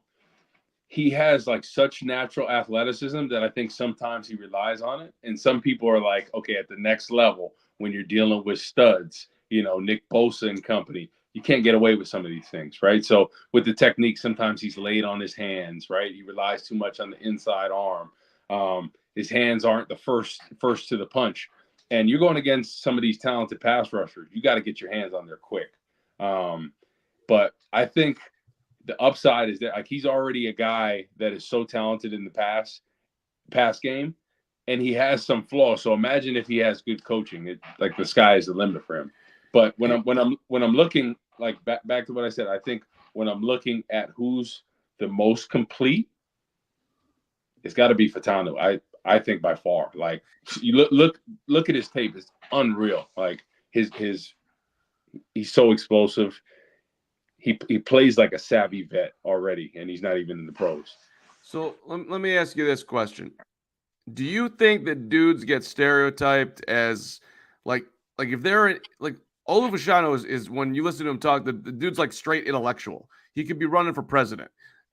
Speaker 2: he has like such natural athleticism that I think sometimes he relies on it. And some people are like, okay, at the next level, when you're dealing with studs, Nick Bosa and company, you can't get away with some of these things, right? So with the technique, sometimes he's laid on his hands, right? He relies too much on the inside arm. His hands aren't the first to the punch. And you're going against some of these talented pass rushers. You got to get your hands on there quick. But I think the upside is that like he's already a guy that is so talented in the pass game, and he has some flaws. So imagine if he has good coaching, like the sky is the limit for him. But when I'm looking like back to what I said, I think when I'm looking at who's the most complete, it's got to be Fatanu. I think by far. Like you look at his tape, it's unreal. Like he's so explosive. He plays like a savvy vet already, and he's not even in the pros.
Speaker 3: So let me ask you this question: do you think that dudes get stereotyped as like if they're like Olu Fashanu is when you listen to him talk, the dude's like straight intellectual. He could be running for president.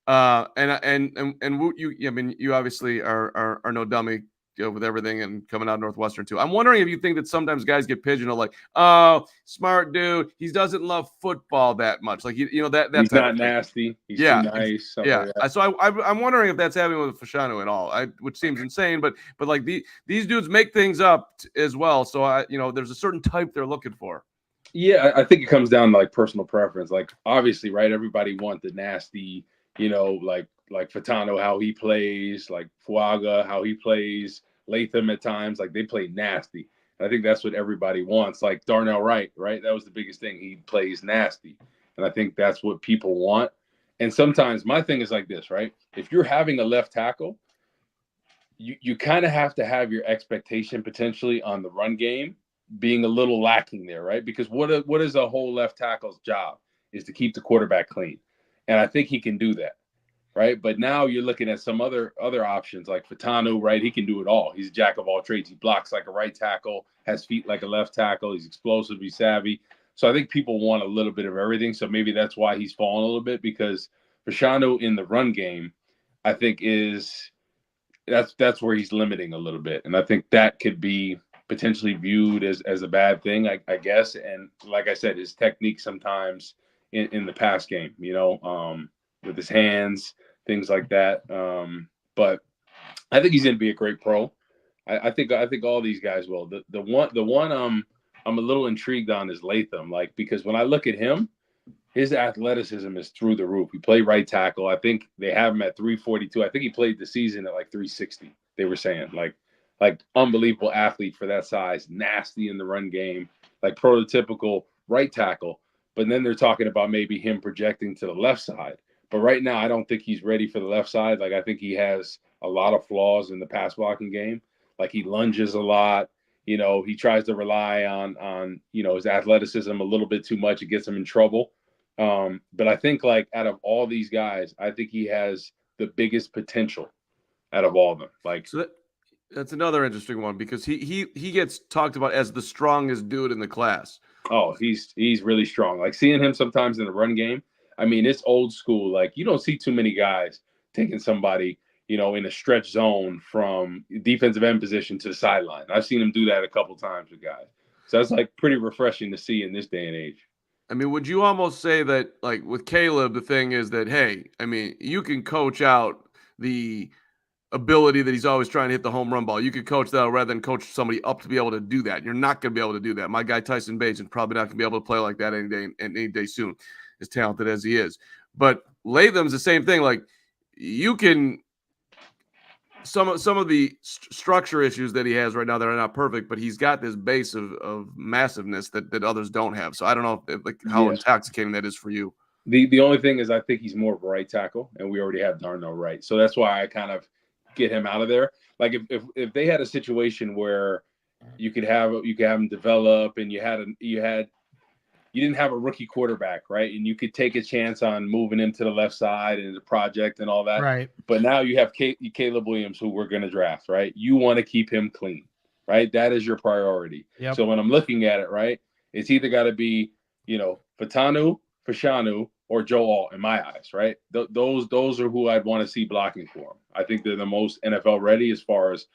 Speaker 3: And Woot, you obviously are no dummy with everything and coming out Northwestern too. I'm wondering if you think that sometimes guys get pigeonholed like, oh, smart dude, he doesn't love football that much. Like that
Speaker 2: he's not nasty. He's too nice.
Speaker 3: Yeah. Like so I'm wondering if that's happening with Fashanu at all. Which seems insane, but like these dudes make things up as well. So there's a certain type they're looking for.
Speaker 2: Yeah, I think it comes down to like personal preference. Like obviously, right? Everybody wants the nasty. Like Fatano, how he plays, like Fuaga, how he plays, Latham at times, like they play nasty. And I think that's what everybody wants. Like Darnell Wright, right? That was the biggest thing. He plays nasty. And I think that's what people want. And sometimes my thing is like this, right? If you're having a left tackle, you kind of have to have your expectation potentially on the run game being a little lacking there, right? Because what is a whole left tackle's job is to keep the quarterback clean. And I think he can do that, right? But now you're looking at some other options like Fatanu, right? He can do it all. He's a jack of all trades. He blocks like a right tackle, has feet like a left tackle. He's explosive, he's savvy. So I think people want a little bit of everything. So maybe that's why he's fallen a little bit, because Fashanu in the run game, I think that's where he's limiting a little bit. And I think that could be potentially viewed as a bad thing, I guess. And like I said, his technique sometimes in the pass game, with his hands, things like that. But I think he's going to be a great pro. I think all these guys will. The one I'm a little intrigued on is Latham, like, because when I look at him, his athleticism is through the roof. He played right tackle. I think they have him at 342. I think he played the season at like 360. They were saying like unbelievable athlete for that size, nasty in the run game, like prototypical right tackle. But then they're talking about maybe him projecting to the left side. But right now, I don't think he's ready for the left side. Like, I think he has a lot of flaws in the pass blocking game. Like, he lunges a lot. He tries to rely on his athleticism a little bit too much. It gets him in trouble. But I think like out of all these guys, I think he has the biggest potential out of all of them. Like,
Speaker 3: so that's another interesting one because he gets talked about as the strongest dude in the class.
Speaker 2: oh, he's really strong. Like seeing him sometimes in the run game. I mean, it's old school. Like you don't see too many guys taking somebody, in a stretch zone from defensive end position to the sideline. I've seen him do that a couple times with guys. So that's like pretty refreshing to see in this day and age.
Speaker 3: I mean, would you almost say that, like with Caleb, the thing is that, hey, I mean, you can coach out the ability that he's always trying to hit the home run ball. You could coach that rather than coach somebody up to be able to do that. You're not going to be able to do that. My guy Tyson Bates is probably not going to be able to play like that any day soon, as talented as he is. But Latham's the same thing. Like you can some of the structure issues that he has right now that are not perfect, but he's got this base of massiveness that others don't have. So I don't know how intoxicating that is for you.
Speaker 2: The only thing is I think he's more of a right tackle, and we already have Darnell Wright. So that's why I kind of get him out of there. Like if they had a situation where you could have him develop and you didn't have a rookie quarterback, right? And you could take a chance on moving him to the left side and the project and all that.
Speaker 1: Right.
Speaker 2: But now you have Caleb Williams, who we're going to draft, right? You want to keep him clean, right? That is your priority.
Speaker 1: Yep.
Speaker 2: So when I'm looking at it, right, it's either got to be, Fashanu, or Joe Alt in my eyes, right? Those are who I'd want to see blocking for him. I think they're the most NFL ready as far as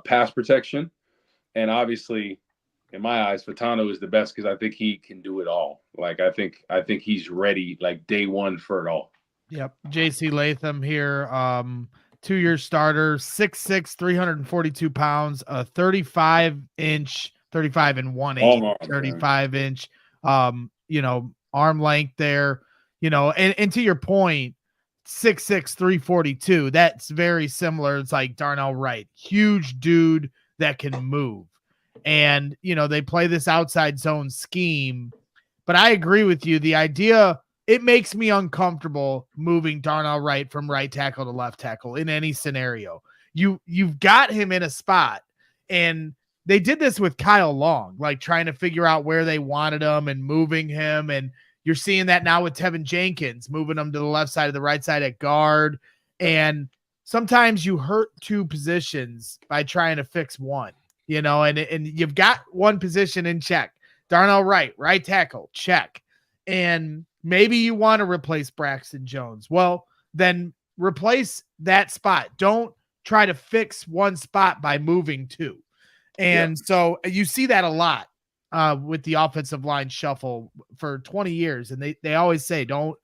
Speaker 2: pass protection. And obviously, in my eyes, Fatano is the best because I think he can do it all. Like I think he's ready like day one for it all.
Speaker 1: Yep. JC Latham here, 2-year starter, 6'6", 342 pounds, a 35 and 1/8, 35-inch, arm length there, and to your point, 6'6", 342. That's very similar. It's like Darnell Wright, huge dude that can move. And, they play this outside zone scheme, but I agree with you. The idea, it makes me uncomfortable moving Darnell Wright from right tackle to left tackle in any scenario. You've got him in a spot, and they did this with Kyle Long, like trying to figure out where they wanted him and moving him. And you're seeing that now with Tevin Jenkins, moving him to the left side of the right side at guard. And sometimes you hurt two positions by trying to fix one. And you've got one position in check. Darnell Wright, right tackle, check. And maybe you want to replace Braxton Jones. Well, then replace that spot. Don't try to fix one spot by moving two. And so you see that a lot with the offensive line shuffle for 20 years. And they always say, don't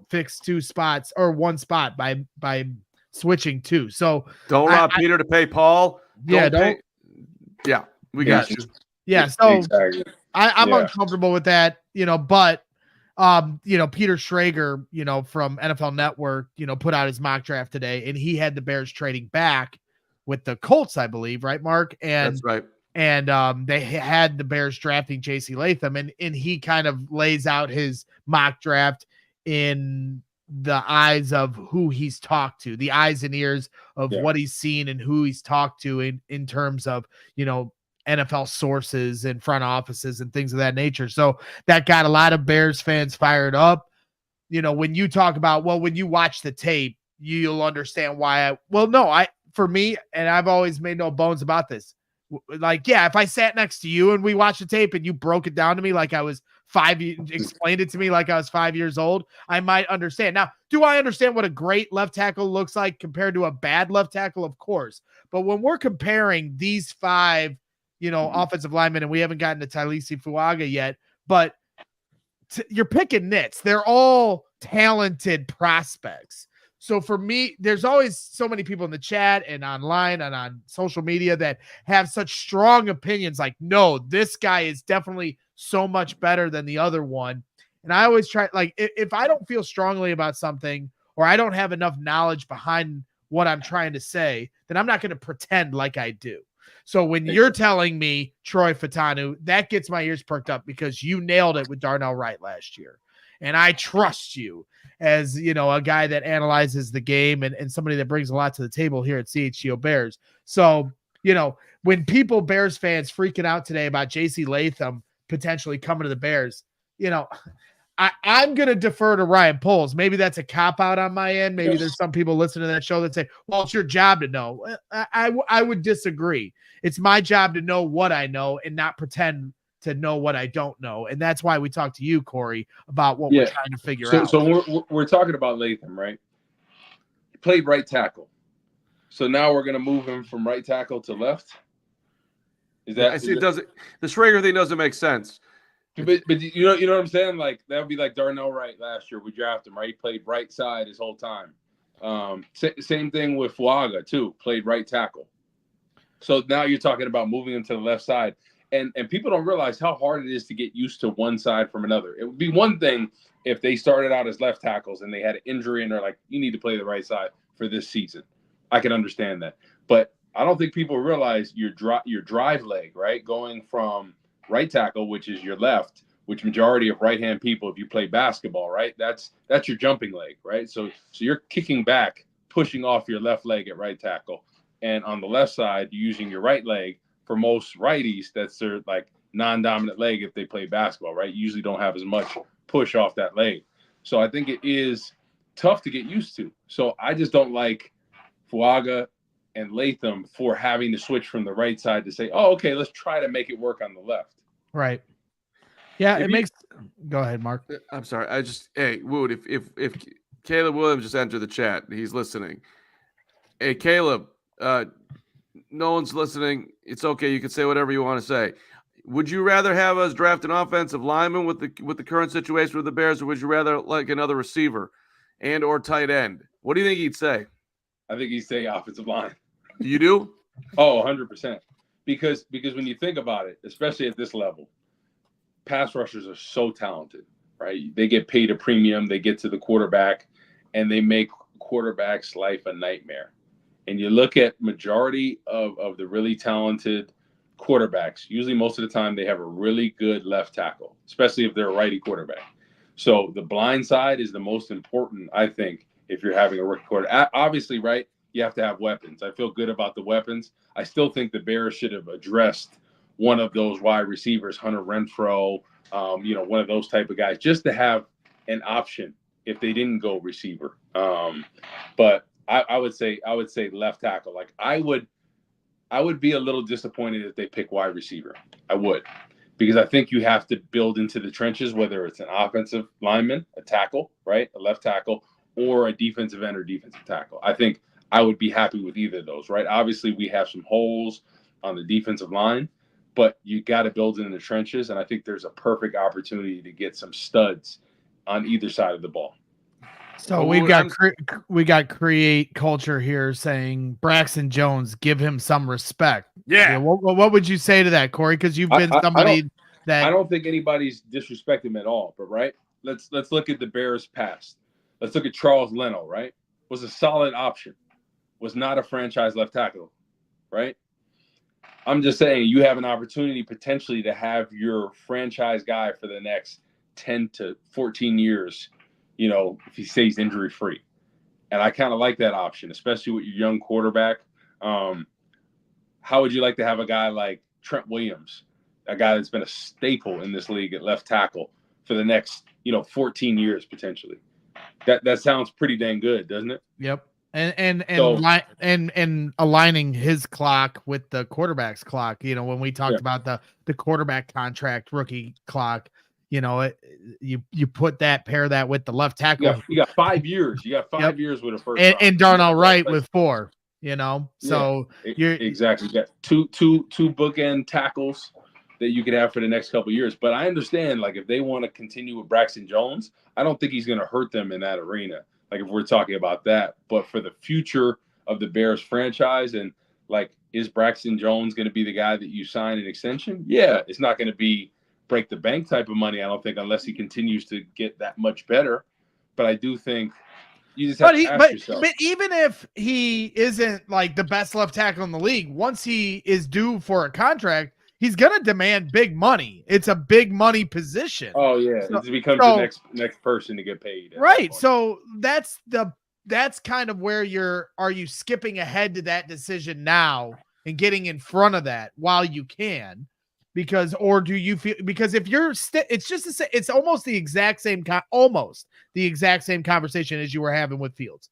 Speaker 1: fix two spots or one spot by switching two. So
Speaker 3: don't allow Peter to pay Paul. Yeah, we got you.
Speaker 1: Yeah, so
Speaker 2: exactly.
Speaker 1: I'm uncomfortable with that, but Peter Schrager, from NFL Network, put out his mock draft today, and he had the Bears trading back with the Colts, I believe, right, Mark? And
Speaker 3: that's right.
Speaker 1: And they had the Bears drafting JC Latham, and he kind of lays out his mock draft in the eyes of who he's talked to, the eyes and ears of what he's seen and who he's talked to in terms of, NFL sources and front offices and things of that nature. So that got a lot of Bears fans fired up. When you talk about, when you watch the tape, you'll understand why for me, and I've always made no bones about this. Like, if I sat next to you and we watched the tape and you broke it down to me like I was explained it to me like I was 5 years old, I might understand. Now, do I understand what a great left tackle looks like compared to a bad left tackle? Of course. But when we're comparing these five, offensive linemen, and we haven't gotten to Talisi Fuaga yet, but you're picking nits. They're all talented prospects. So for me, there's always so many people in the chat and online and on social media that have such strong opinions. Like, no, this guy is definitely so much better than the other one. And I always try, like, if I don't feel strongly about something or I don't have enough knowledge behind what I'm trying to say, then I'm not going to pretend like I do. So when you're telling me Troy Fatanu, that gets my ears perked up because you nailed it with Darnell Wright last year. And I trust you as, a guy that analyzes the game and somebody that brings a lot to the table here at CHGO Bears. So, when Bears fans freaking out today about JC Latham potentially coming to the Bears, I'm going to defer to Ryan Poles. Maybe that's a cop out on my end. Maybe there's some people listening to that show that say, well, it's your job to know. I would disagree. It's my job to know what I know and not pretend to know what I don't know. And that's why we talk to you, Corey, about what we're trying to figure out.
Speaker 2: So we're talking about Latham, right? He played right tackle. So now we're going to move him from right tackle to left. Is that?
Speaker 3: It doesn't. The Schrager thing doesn't make sense.
Speaker 2: But you know what I'm saying? Like that would be like Darnell Wright last year. We drafted him, right? He played right side his whole time. Same thing with Fuaga too. Played right tackle. So now you're talking about moving him to the left side, and people don't realize how hard it is to get used to one side from another. It would be one thing if they started out as left tackles and they had an injury and they're like, you need to play the right side for this season. I can understand that, but I don't think people realize your drive leg, right, going from right tackle, which is your left, which majority of right-hand people, if you play basketball, right, that's your jumping leg, right? So you're kicking back, pushing off your left leg at right tackle, and on the left side, you're using your right leg. For most righties, that's their like non-dominant leg if they play basketball, right? You usually don't have as much push off that leg. So I think it is tough to get used to. So I just don't like Fuaga and Latham for having to switch from the right side to say, oh, okay, let's try to make it work on the left.
Speaker 1: Right. Yeah, go ahead, Mark.
Speaker 3: I'm sorry. Wood, if Caleb Williams just entered the chat, he's listening. Hey, Caleb, no one's listening. It's okay. You can say whatever you want to say. Would you rather have us draft an offensive lineman with the current situation with the Bears, or would you rather like another receiver and or tight end? What do you think he'd say?
Speaker 2: I think he'd say offensive line.
Speaker 3: You do?
Speaker 2: Oh, 100%. Because when you think about it, especially at this level, pass rushers are so talented, right? They get paid a premium. They get to the quarterback, and they make quarterback's life a nightmare. And you look at majority of the really talented quarterbacks, usually most of the time they have a really good left tackle, especially if they're a righty quarterback. So the blind side is the most important, I think, if you're having a rookie quarterback. Obviously, right, you have to have weapons. I feel good about the weapons. I still think the Bears should have addressed one of those wide receivers, Hunter Renfrow, one of those type of guys, just to have an option if they didn't go receiver. But I would say left tackle. Like I would be a little disappointed if they pick wide receiver. I would, because I think you have to build into the trenches, whether it's an offensive lineman, a tackle, right, a left tackle, or a defensive end or defensive tackle. I think I would be happy with either of those, right? Obviously, we have some holes on the defensive line, but you got to build in the trenches, and I think there's a perfect opportunity to get some studs on either side of the ball.
Speaker 1: So we got create culture here saying Braxton Jones, give him some respect.
Speaker 3: Yeah.
Speaker 1: What would you say to that, Corey? Because you've been somebody that
Speaker 2: I don't think anybody's disrespecting him at all. But right, let's look at the Bears' past. Let's look at Charles Leno. Right, was a solid option. Was not a franchise left tackle. Right. I'm just saying you have an opportunity potentially to have your franchise guy for the next 10 to 14 years. If he stays injury free. And I kind of like that option, especially with your young quarterback. How would you like to have a guy like Trent Williams, a guy that's been a staple in this league at left tackle for the next, 14 years potentially? That sounds pretty dang good, doesn't it?
Speaker 1: Yep. And aligning his clock with the quarterback's clock. When we talked about the quarterback contract rookie clock, you pair that with the left tackle.
Speaker 2: You got 5 years. You got 5 years with a first
Speaker 1: and Darnell Wright with 4. So you're
Speaker 2: exactly. You got two bookend tackles that you could have for the next couple of years. But I understand, like, if they want to continue with Braxton Jones, I don't think he's going to hurt them in that arena. Like, if we're talking about that, but for the future of the Bears franchise, and like, is Braxton Jones going to be the guy that you sign an extension? Yeah, it's not going to be break the bank type of money, I don't think, unless he continues to get that much better. But I do think you just have to ask yourself.
Speaker 1: But even if he isn't like the best left tackle in the league, once he is due for a contract, he's gonna demand big money. It's a big money position.
Speaker 2: Oh yeah, it becomes the next person to get paid.
Speaker 1: Right. So that's kind of where are you skipping ahead to that decision now and getting in front of that while you can? Because, or do you feel, because if you're it's just it's almost the exact same conversation as you were having with Fields.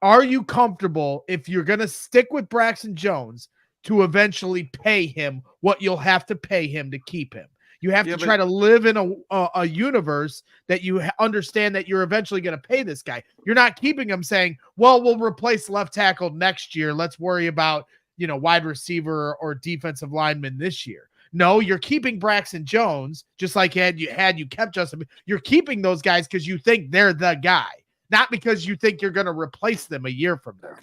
Speaker 1: Are you comfortable if you're going to stick with Braxton Jones to eventually pay him what you'll have to pay him to keep him? You have to try to live in a universe that you understand that you're eventually going to pay this guy. You're not keeping him saying, well, we'll replace left tackle next year. Let's worry about, wide receiver or defensive lineman this year. No, you're keeping Braxton Jones, just like you kept Justin. You're keeping those guys because you think they're the guy, not because you think you're going to replace them a year from now.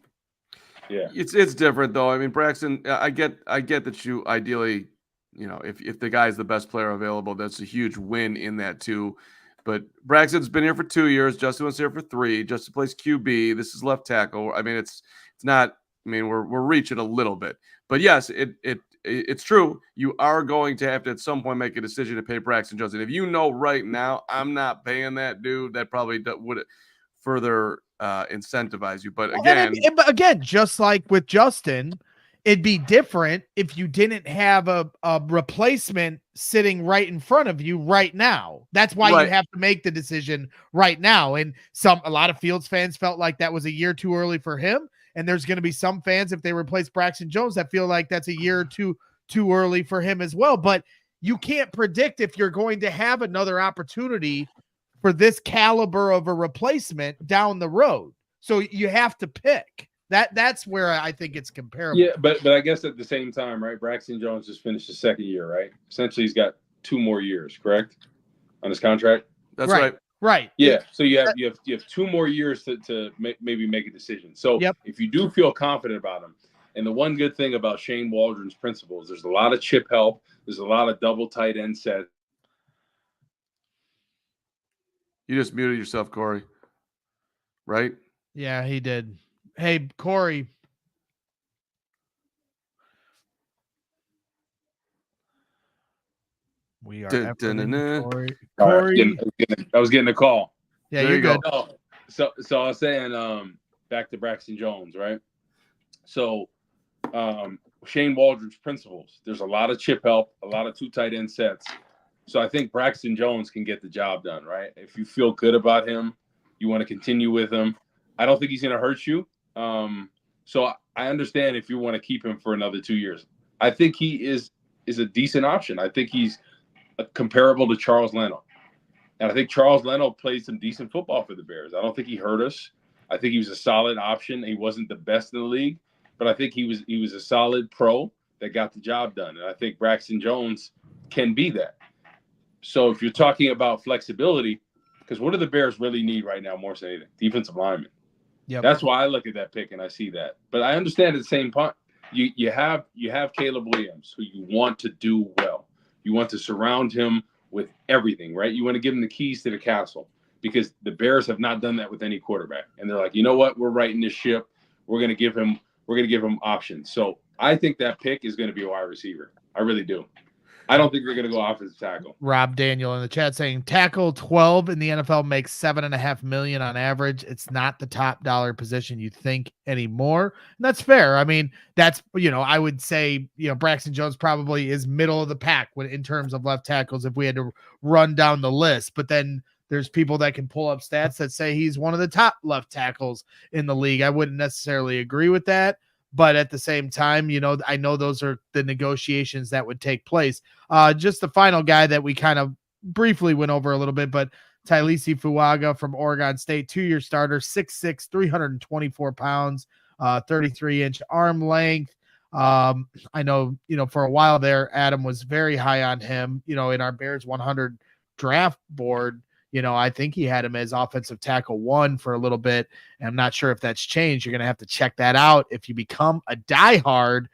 Speaker 3: Yeah, it's different though. I mean, Braxton, I get that you ideally, if the guy's the best player available, that's a huge win in that too. But Braxton's been here for 2 years. Justin was here for 3. Justin plays QB. This is left tackle. I mean, it's not. I mean, we're reaching a little bit, but yes, it's true. You are going to have to at some point make a decision to pay Braxton Jones. And if you know right now, I'm not paying that dude, that probably would further incentivize you. But
Speaker 1: again, just like with Justin, it'd be different if you didn't have a replacement sitting right in front of you right now. That's why you have to make the decision right now. And a lot of Fields fans felt like that was a year too early for him. And there's going to be some fans, if they replace Braxton Jones, that feel like that's a year or two too early for him as well. But you can't predict if you're going to have another opportunity for this caliber of a replacement down the road. So you have to pick. That's where I think it's comparable.
Speaker 2: Yeah, but I guess at the same time, right? Braxton Jones just finished his 2nd year, right? Essentially, he's got 2 more years, correct, on his contract.
Speaker 3: That's right.
Speaker 1: Right.
Speaker 2: Yeah. So you have 2 more years to maybe make a decision. So if you do feel confident about him, and the one good thing about Shane Waldron's principles, there's a lot of chip help. There's a lot of double tight end sets.
Speaker 3: You just muted yourself, Corey. Right?
Speaker 1: Yeah, he did. Hey, Corey. We are Corey.
Speaker 2: I was getting a call.
Speaker 1: Yeah, you're good.
Speaker 2: So I was saying, back to Braxton Jones, right? So Shane Waldron's principles. There's a lot of chip help, a lot of 2 tight end sets. So I think Braxton Jones can get the job done, right? If you feel good about him, you want to continue with him. I don't think he's going to hurt you. So I understand if you want to keep him for another 2 years. I think he is a decent option. I think he's comparable to Charles Leno. And I think Charles Leno played some decent football for the Bears. I don't think he hurt us. I think he was a solid option. He wasn't the best in the league, but I think he was a solid pro that got the job done. And I think Braxton Jones can be that. So if you're talking about flexibility, because what do the Bears really need right now more than anything? Defensive linemen.
Speaker 1: Yep.
Speaker 2: That's why I look at that pick and I see that. But I understand at the same point, you have Caleb Williams, who you want to do well. You want to surround him with everything, right? You want to give him the keys to the castle, because the Bears have not done that with any quarterback. And they're like, you know what? We're righting this ship. We're going to give him options. So I think that pick is going to be a wide receiver. I really do. I don't think they're going to go offensive tackle.
Speaker 1: Rob Daniel in the chat saying tackle 12 in the NFL makes $7.5 million on average. It's not the top dollar position you think anymore. And that's fair. I mean, that's, I would say, Braxton Jones probably is middle of the pack in terms of left tackles if we had to run down the list. But then there's people that can pull up stats that say he's one of the top left tackles in the league. I wouldn't necessarily agree with that. But at the same time, I know those are the negotiations that would take place. Just the final guy that we kind of briefly went over a little bit, but Tylisi Fuaga from Oregon State, 2-year starter, 6'6", 324 pounds, 33-inch arm length. I know, for a while there, Adam was very high on him, in our Bears 100 draft board. I think he had him as offensive tackle 1 for a little bit. And I'm not sure if that's changed. You're going to have to check that out. If you become a diehard,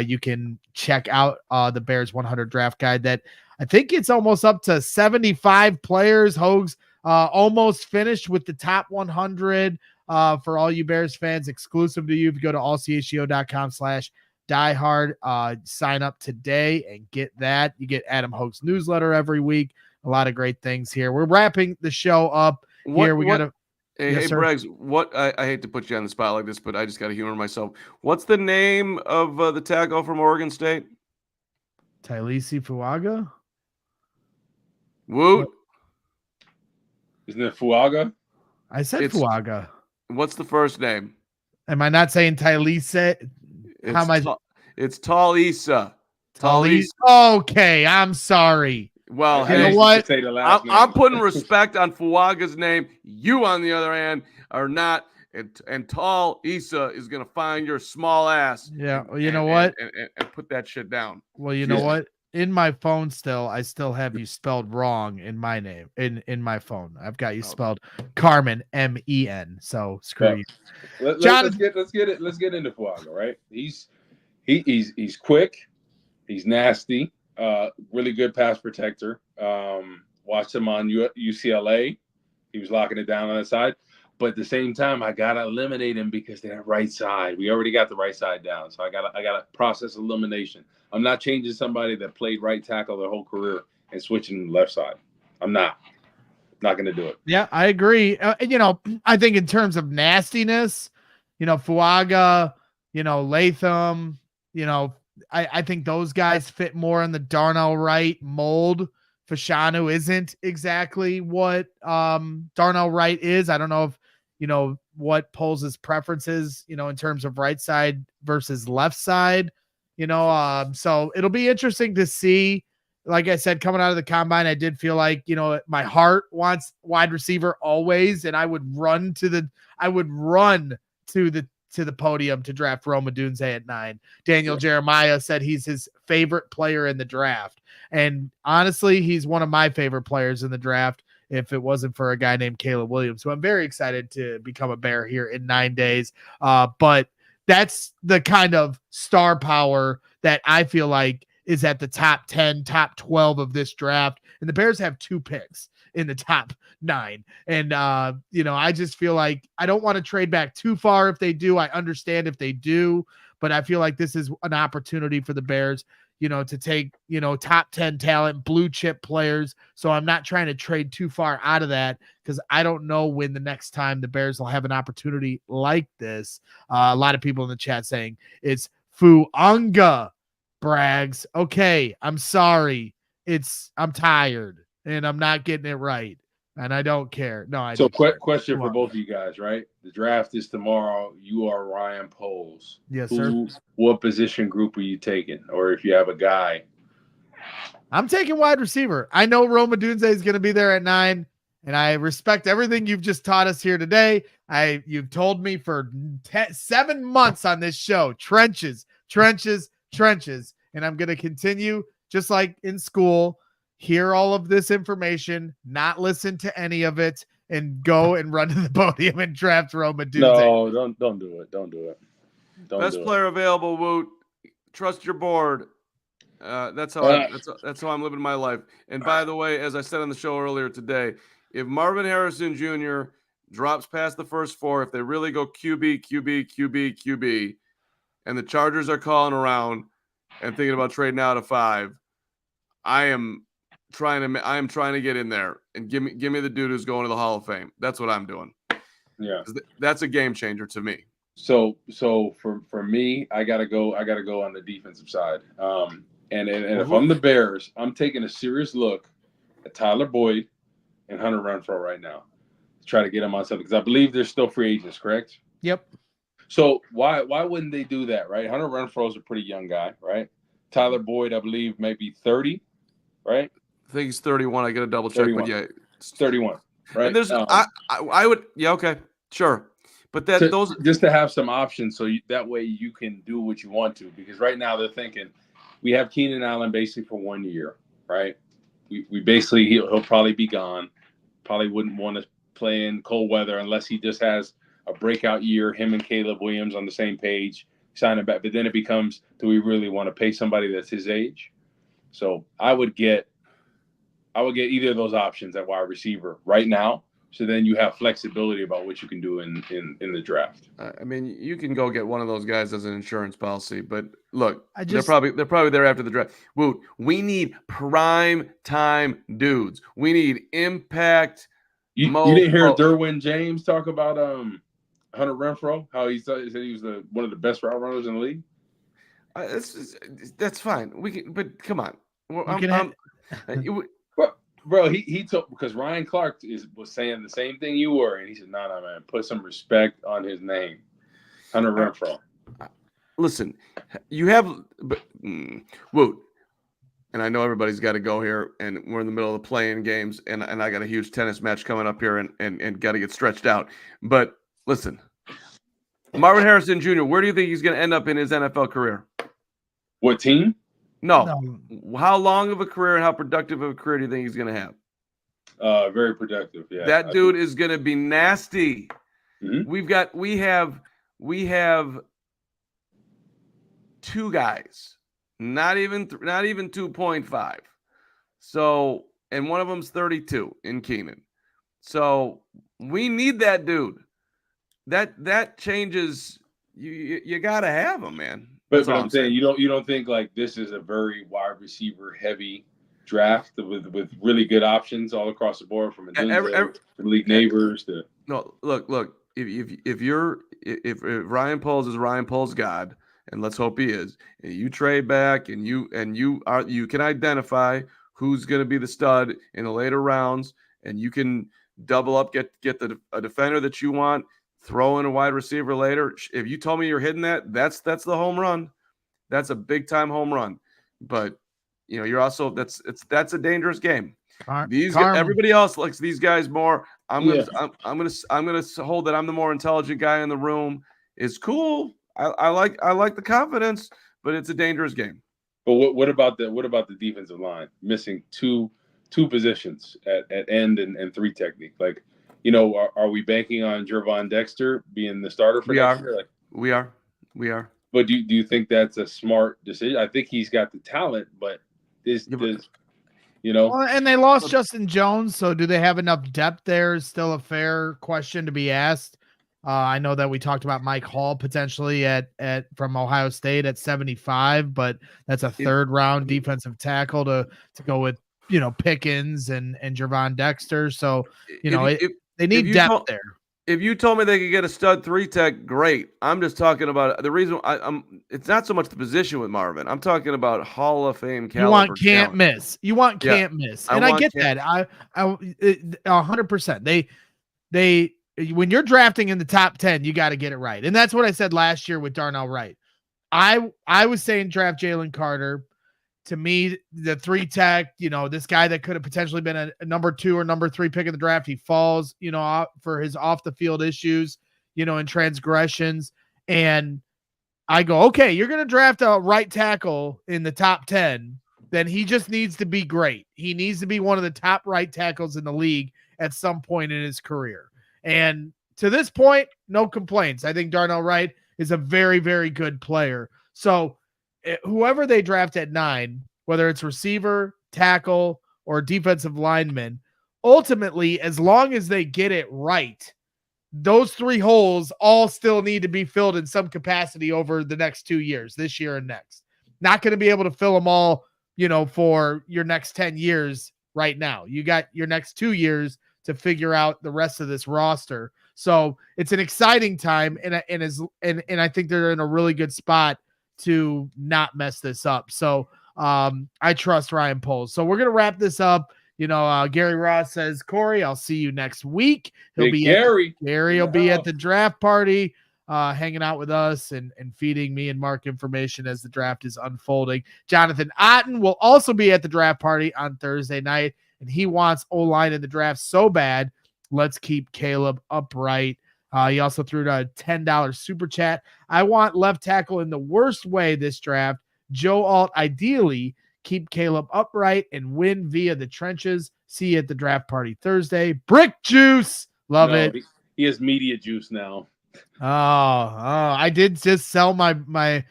Speaker 1: you can check out the Bears 100 draft guide that I think it's almost up to 75 players. Hogs almost finished with the top 100 for all you Bears fans, exclusive to you. If you go to allchgo.com/diehard, sign up today and get that. You get Adam Hogue's newsletter every week. A lot of great things here. We're wrapping the show up here. We got to.
Speaker 3: Hey, Braggs, I hate to put you on the spot like this, but I just got to humor myself. What's the name of the tackle from Oregon State?
Speaker 1: Tylisi Fuaga?
Speaker 3: Woot.
Speaker 2: Isn't it Fuaga?
Speaker 1: I said
Speaker 3: It's-
Speaker 1: Fuaga.
Speaker 3: What's the first name?
Speaker 1: Am I not saying Tylisi? How am I?
Speaker 3: It's Tall Issa.
Speaker 1: Talise. Okay, I'm sorry.
Speaker 3: Well,
Speaker 1: You know
Speaker 3: hey,
Speaker 1: what?
Speaker 2: Say the last name.
Speaker 3: I'm putting respect on Fuaga's name. You, on the other hand, are not. And Tall Issa is going to find your small ass.
Speaker 1: Yeah,
Speaker 3: and,
Speaker 1: well, you know
Speaker 3: and-
Speaker 1: what?
Speaker 3: And put that shit down.
Speaker 1: Well, you know
Speaker 2: Yeah.
Speaker 1: what? In my phone still, I still have you spelled wrong in my name. In my phone, I've got you spelled Carmen, Men. So screw you.
Speaker 2: Let's get into Fuaga, right? He's quick, he's nasty, really good pass protector. Watched him on UCLA. He was locking it down on the side. But at the same time, I gotta eliminate him because they're right side. We already got the right side down. So I gotta process elimination. I'm not changing somebody that played right tackle their whole career and switching to the left side. I'm not gonna do it.
Speaker 1: Yeah, I agree. I think in terms of nastiness, Fuaga, Latham, I think those guys fit more in the Darnell Wright mold. Fashanu isn't exactly what Darnell Wright is. I don't know if what Poles' preferences, in terms of right side versus left side, so it'll be interesting to see. Like I said, coming out of the combine, I did feel like, my heart wants wide receiver always, and I would run to the podium to draft Rome Odunze at 9. Daniel Jeremiah said he's his favorite player in the draft. And honestly, he's one of my favorite players in the draft if it wasn't for a guy named Caleb Williams, who I'm very excited to become a Bear here in 9 days. But that's the kind of star power that I feel like is at the top 10, top 12 of this draft. And the Bears have 2 picks in the top 9. And, I just feel like I don't want to trade back too far if they do. I understand if they do, but I feel like this is an opportunity for the Bears, to take, top 10 talent, blue chip players. So I'm not trying to trade too far out of that because I don't know when the next time the Bears will have an opportunity like this. A lot of people in the chat saying it's Fuanga. Brags. Okay, I'm sorry. I'm tired and I'm not getting it right. And I don't care. No, I
Speaker 2: So
Speaker 1: don't.
Speaker 2: Question for both of you guys, right? The draft is tomorrow. You are Ryan Poles.
Speaker 1: Yes, sir.
Speaker 2: What position group are you taking? Or if you have a guy?
Speaker 1: I'm taking wide receiver. I know Rome Odunze is going to be there at 9, and I respect everything you've just taught us here today. You've told me for 7 months on this show, trenches, and I'm going to continue just like in school, hear all of this information, not listen to any of it, and go and run to the podium and draft Rome Odunze.
Speaker 2: No, don't do it. Don't do it.
Speaker 3: Best player available, Woot. Trust your board. That's how I'm living my life. And by the way, as I said on the show earlier today, if Marvin Harrison Jr. drops past the first 4, if they really go QB, and the Chargers are calling around and thinking about trading out of 5, I am trying to get in there and give me the dude who's going to the Hall of Fame. That's what I'm doing.
Speaker 2: Yeah,
Speaker 3: that's a game changer to me.
Speaker 2: So for me, I gotta go on the defensive side. And if I'm the Bears, I'm taking a serious look at Tyler Boyd and Hunter Renfrow right now to try to get them on something, because I believe they're still free agents, correct?
Speaker 1: Yep.
Speaker 2: So why wouldn't they do that, right? Hunter Renfrow is a pretty young guy, right? Tyler Boyd, I believe, maybe 30, right?
Speaker 3: I think he's 31. I got to double check,
Speaker 2: 31.
Speaker 3: but yeah,
Speaker 2: it's 31, right?
Speaker 3: And there's I would, yeah, okay, sure, but those
Speaker 2: just to have some options, so that way you can do what you want to, because right now they're thinking we have Keenan Allen basically for 1 year, right? We basically he'll probably be gone. Probably wouldn't want to play in cold weather unless he just has a breakout year. Him and Caleb Williams on the same page, sign him back. But then it becomes, do we really want to pay somebody that's his age? So I would get either of those options at wide receiver right now. So then you have flexibility about what you can do in the draft.
Speaker 3: I mean, you can go get one of those guys as an insurance policy, but look, they're probably there after the draft. Woot, we need prime time dudes. We need impact.
Speaker 2: You didn't hear Derwin James talk about Hunter Renfrow? How he said he was one of the best route runners in the league.
Speaker 3: That's fine. We can, but come on.
Speaker 2: Bro, he told, because Ryan Clark was saying the same thing you were, and he said, "No, man, put some respect on his name." Hunter Renfrow.
Speaker 3: Listen, you have Woot, and I know everybody's got to go here, and we're in the middle of the playing games, and I got a huge tennis match coming up here, and got to get stretched out. But listen, Marvin Harrison Jr., where do you think he's going to end up in his NFL career?
Speaker 2: What team?
Speaker 3: No. How long of a career and how productive of a career do you think he's going to have?
Speaker 2: Very productive. Yeah.
Speaker 3: That dude is going to be nasty.
Speaker 2: Mm-hmm.
Speaker 3: We have two guys, not even 2.5. So, and one of them's 32 in Keenan. So we need that dude. That changes. You got to have him, man.
Speaker 2: But I'm saying you don't think like this is a very wide receiver heavy draft with really good options all across the board, from Malik Neighbors to
Speaker 3: look. If Ryan Poles is Ryan Poles' God, and let's hope he is, and you trade back and you can identify who's going to be the stud in the later rounds, and you can double up, get a defender that you want, throw in a wide receiver later. If you told me you're hitting that's the home run. That's a big time home run. But you're also that's a dangerous game. Everybody else likes these guys more. I'm gonna hold that I'm the more intelligent guy in the room. It's cool. I like the confidence, but it's a dangerous game.
Speaker 2: But what about the defensive line missing two positions at end and three technique? Like, are we banking on Gervon Dexter being the starter for next year? Like,
Speaker 3: we are.
Speaker 2: But do you think that's a smart decision? I think he's got the talent, but
Speaker 1: Well, and they lost Justin Jones, so do they have enough depth there? Is still a fair question to be asked. I know that we talked about Mike Hall potentially from Ohio State at 75, but that's a third round defensive tackle to go with Pickens and Gervon Dexter. So they need depth there.
Speaker 3: If you told me they could get a stud 3-tech, great. I'm just talking about the reason it's not so much the position with Marvin. I'm talking about Hall of Fame caliber.
Speaker 1: You want can't miss. You want can't miss. And I get that. I 100%. They when you're drafting in the top 10, you got to get it right. And that's what I said last year with Darnell Wright. I was saying draft Jalen Carter. To me, the 3-tech, this guy that could have potentially been a number 2 or number 3 pick in the draft, he falls, for his off the field issues, and transgressions. And I go, okay, you're going to draft a right tackle in the top 10. Then he just needs to be great. He needs to be one of the top right tackles in the league at some point in his career. And to this point, no complaints. I think Darnell Wright is a very, very good player. So whoever they draft at 9, whether it's receiver, tackle, or defensive lineman, ultimately, as long as they get it right, those 3 holes all still need to be filled in some capacity over the next 2 years, this year and next. Not going to be able to fill them all, for your next 10 years right now. You got your next 2 years to figure out the rest of this roster. So it's an exciting time, and I think they're in a really good spot to not mess this up. So I trust Ryan Poles. So we're going to wrap this up. Gary Ross says, Corey, I'll see you next week. Gary will be at the draft party, hanging out with us and feeding me and Mark information as the draft is unfolding. Jonathan Otten will also be at the draft party on Thursday night, and he wants O-line in the draft so bad. Let's keep Caleb upright. He also threw a $10 super chat. I want left tackle in the worst way this draft. Joe Alt, ideally, keep Caleb upright and win via the trenches. See you at the draft party Thursday. Brick juice. Love it.
Speaker 2: He has media juice now.
Speaker 1: Oh, I did just sell my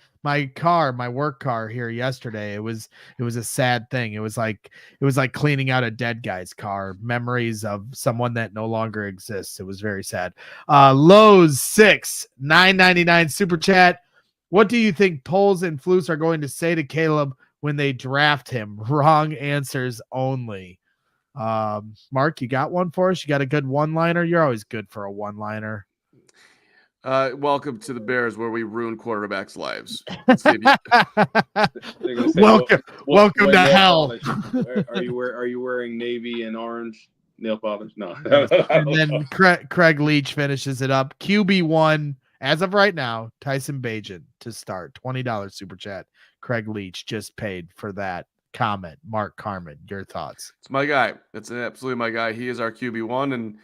Speaker 1: work car here yesterday. It was a sad thing. It was like cleaning out a dead guy's car. Memories of someone that no longer exists. It was very sad. Lowe's 6 $9.99 super chat. What do you think Poles and Flus are going to say to Caleb when they draft him? Wrong answers only. Mark, you got one for us? You got a good one-liner? You're always good for a one-liner.
Speaker 3: Welcome to the Bears, where we ruin quarterbacks' lives. Let's see if you-
Speaker 1: Welcome to hell.
Speaker 2: Are you wearing navy and orange nail polish? No.
Speaker 1: And then Craig Leach finishes it up. QB1 as of right now. Tyson Bagent to start. $20 super chat. Craig Leach just paid for that comment. Mark Carman, your thoughts?
Speaker 3: It's my guy. It's absolutely my guy. He is our QB1, and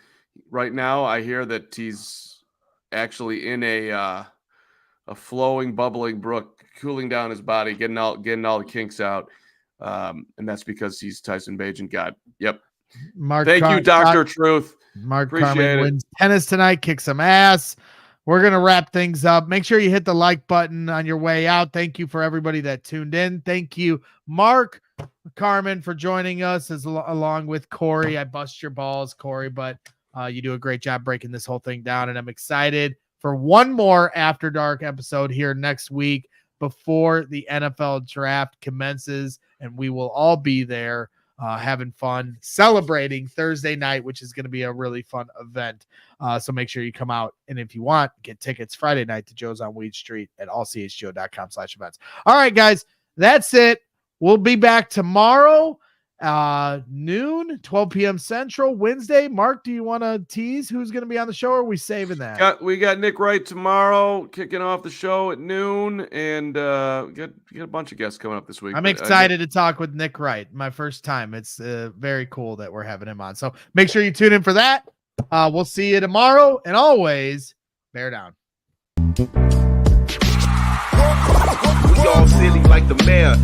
Speaker 3: right now I hear that he's actually in a flowing, bubbling brook, cooling down his body, getting all the kinks out, and that's because he's Tyson Bagent. God, yep. Thank you, Dr. Truth.
Speaker 1: Mark Carman wins tennis tonight. Kick some ass. We're gonna wrap things up. Make sure you hit the like button on your way out. Thank you for everybody that tuned in. Thank you, Mark Carman, for joining us along with Corey. I bust your balls, Corey, but you do a great job breaking this whole thing down, and I'm excited for one more After Dark episode here next week before the NFL draft commences, and we will all be there having fun, celebrating Thursday night, which is going to be a really fun event. So make sure you come out, and if you want, get tickets Friday night to Joe's on Weed Street at allchgo.com/events. All right, guys, that's it. We'll be back tomorrow. Noon, 12 p.m. Central, Wednesday. Mark, do you want to tease who's going to be on the show, or are we saving that?
Speaker 3: We got Nick Wright tomorrow kicking off the show at noon, and we got a bunch of guests coming up this week.
Speaker 1: I'm excited to talk with Nick Wright. My first time. It's very cool that we're having him on. So make sure you tune in for that. We'll see you tomorrow, and always bear down.
Speaker 4: We all silly like the mayor.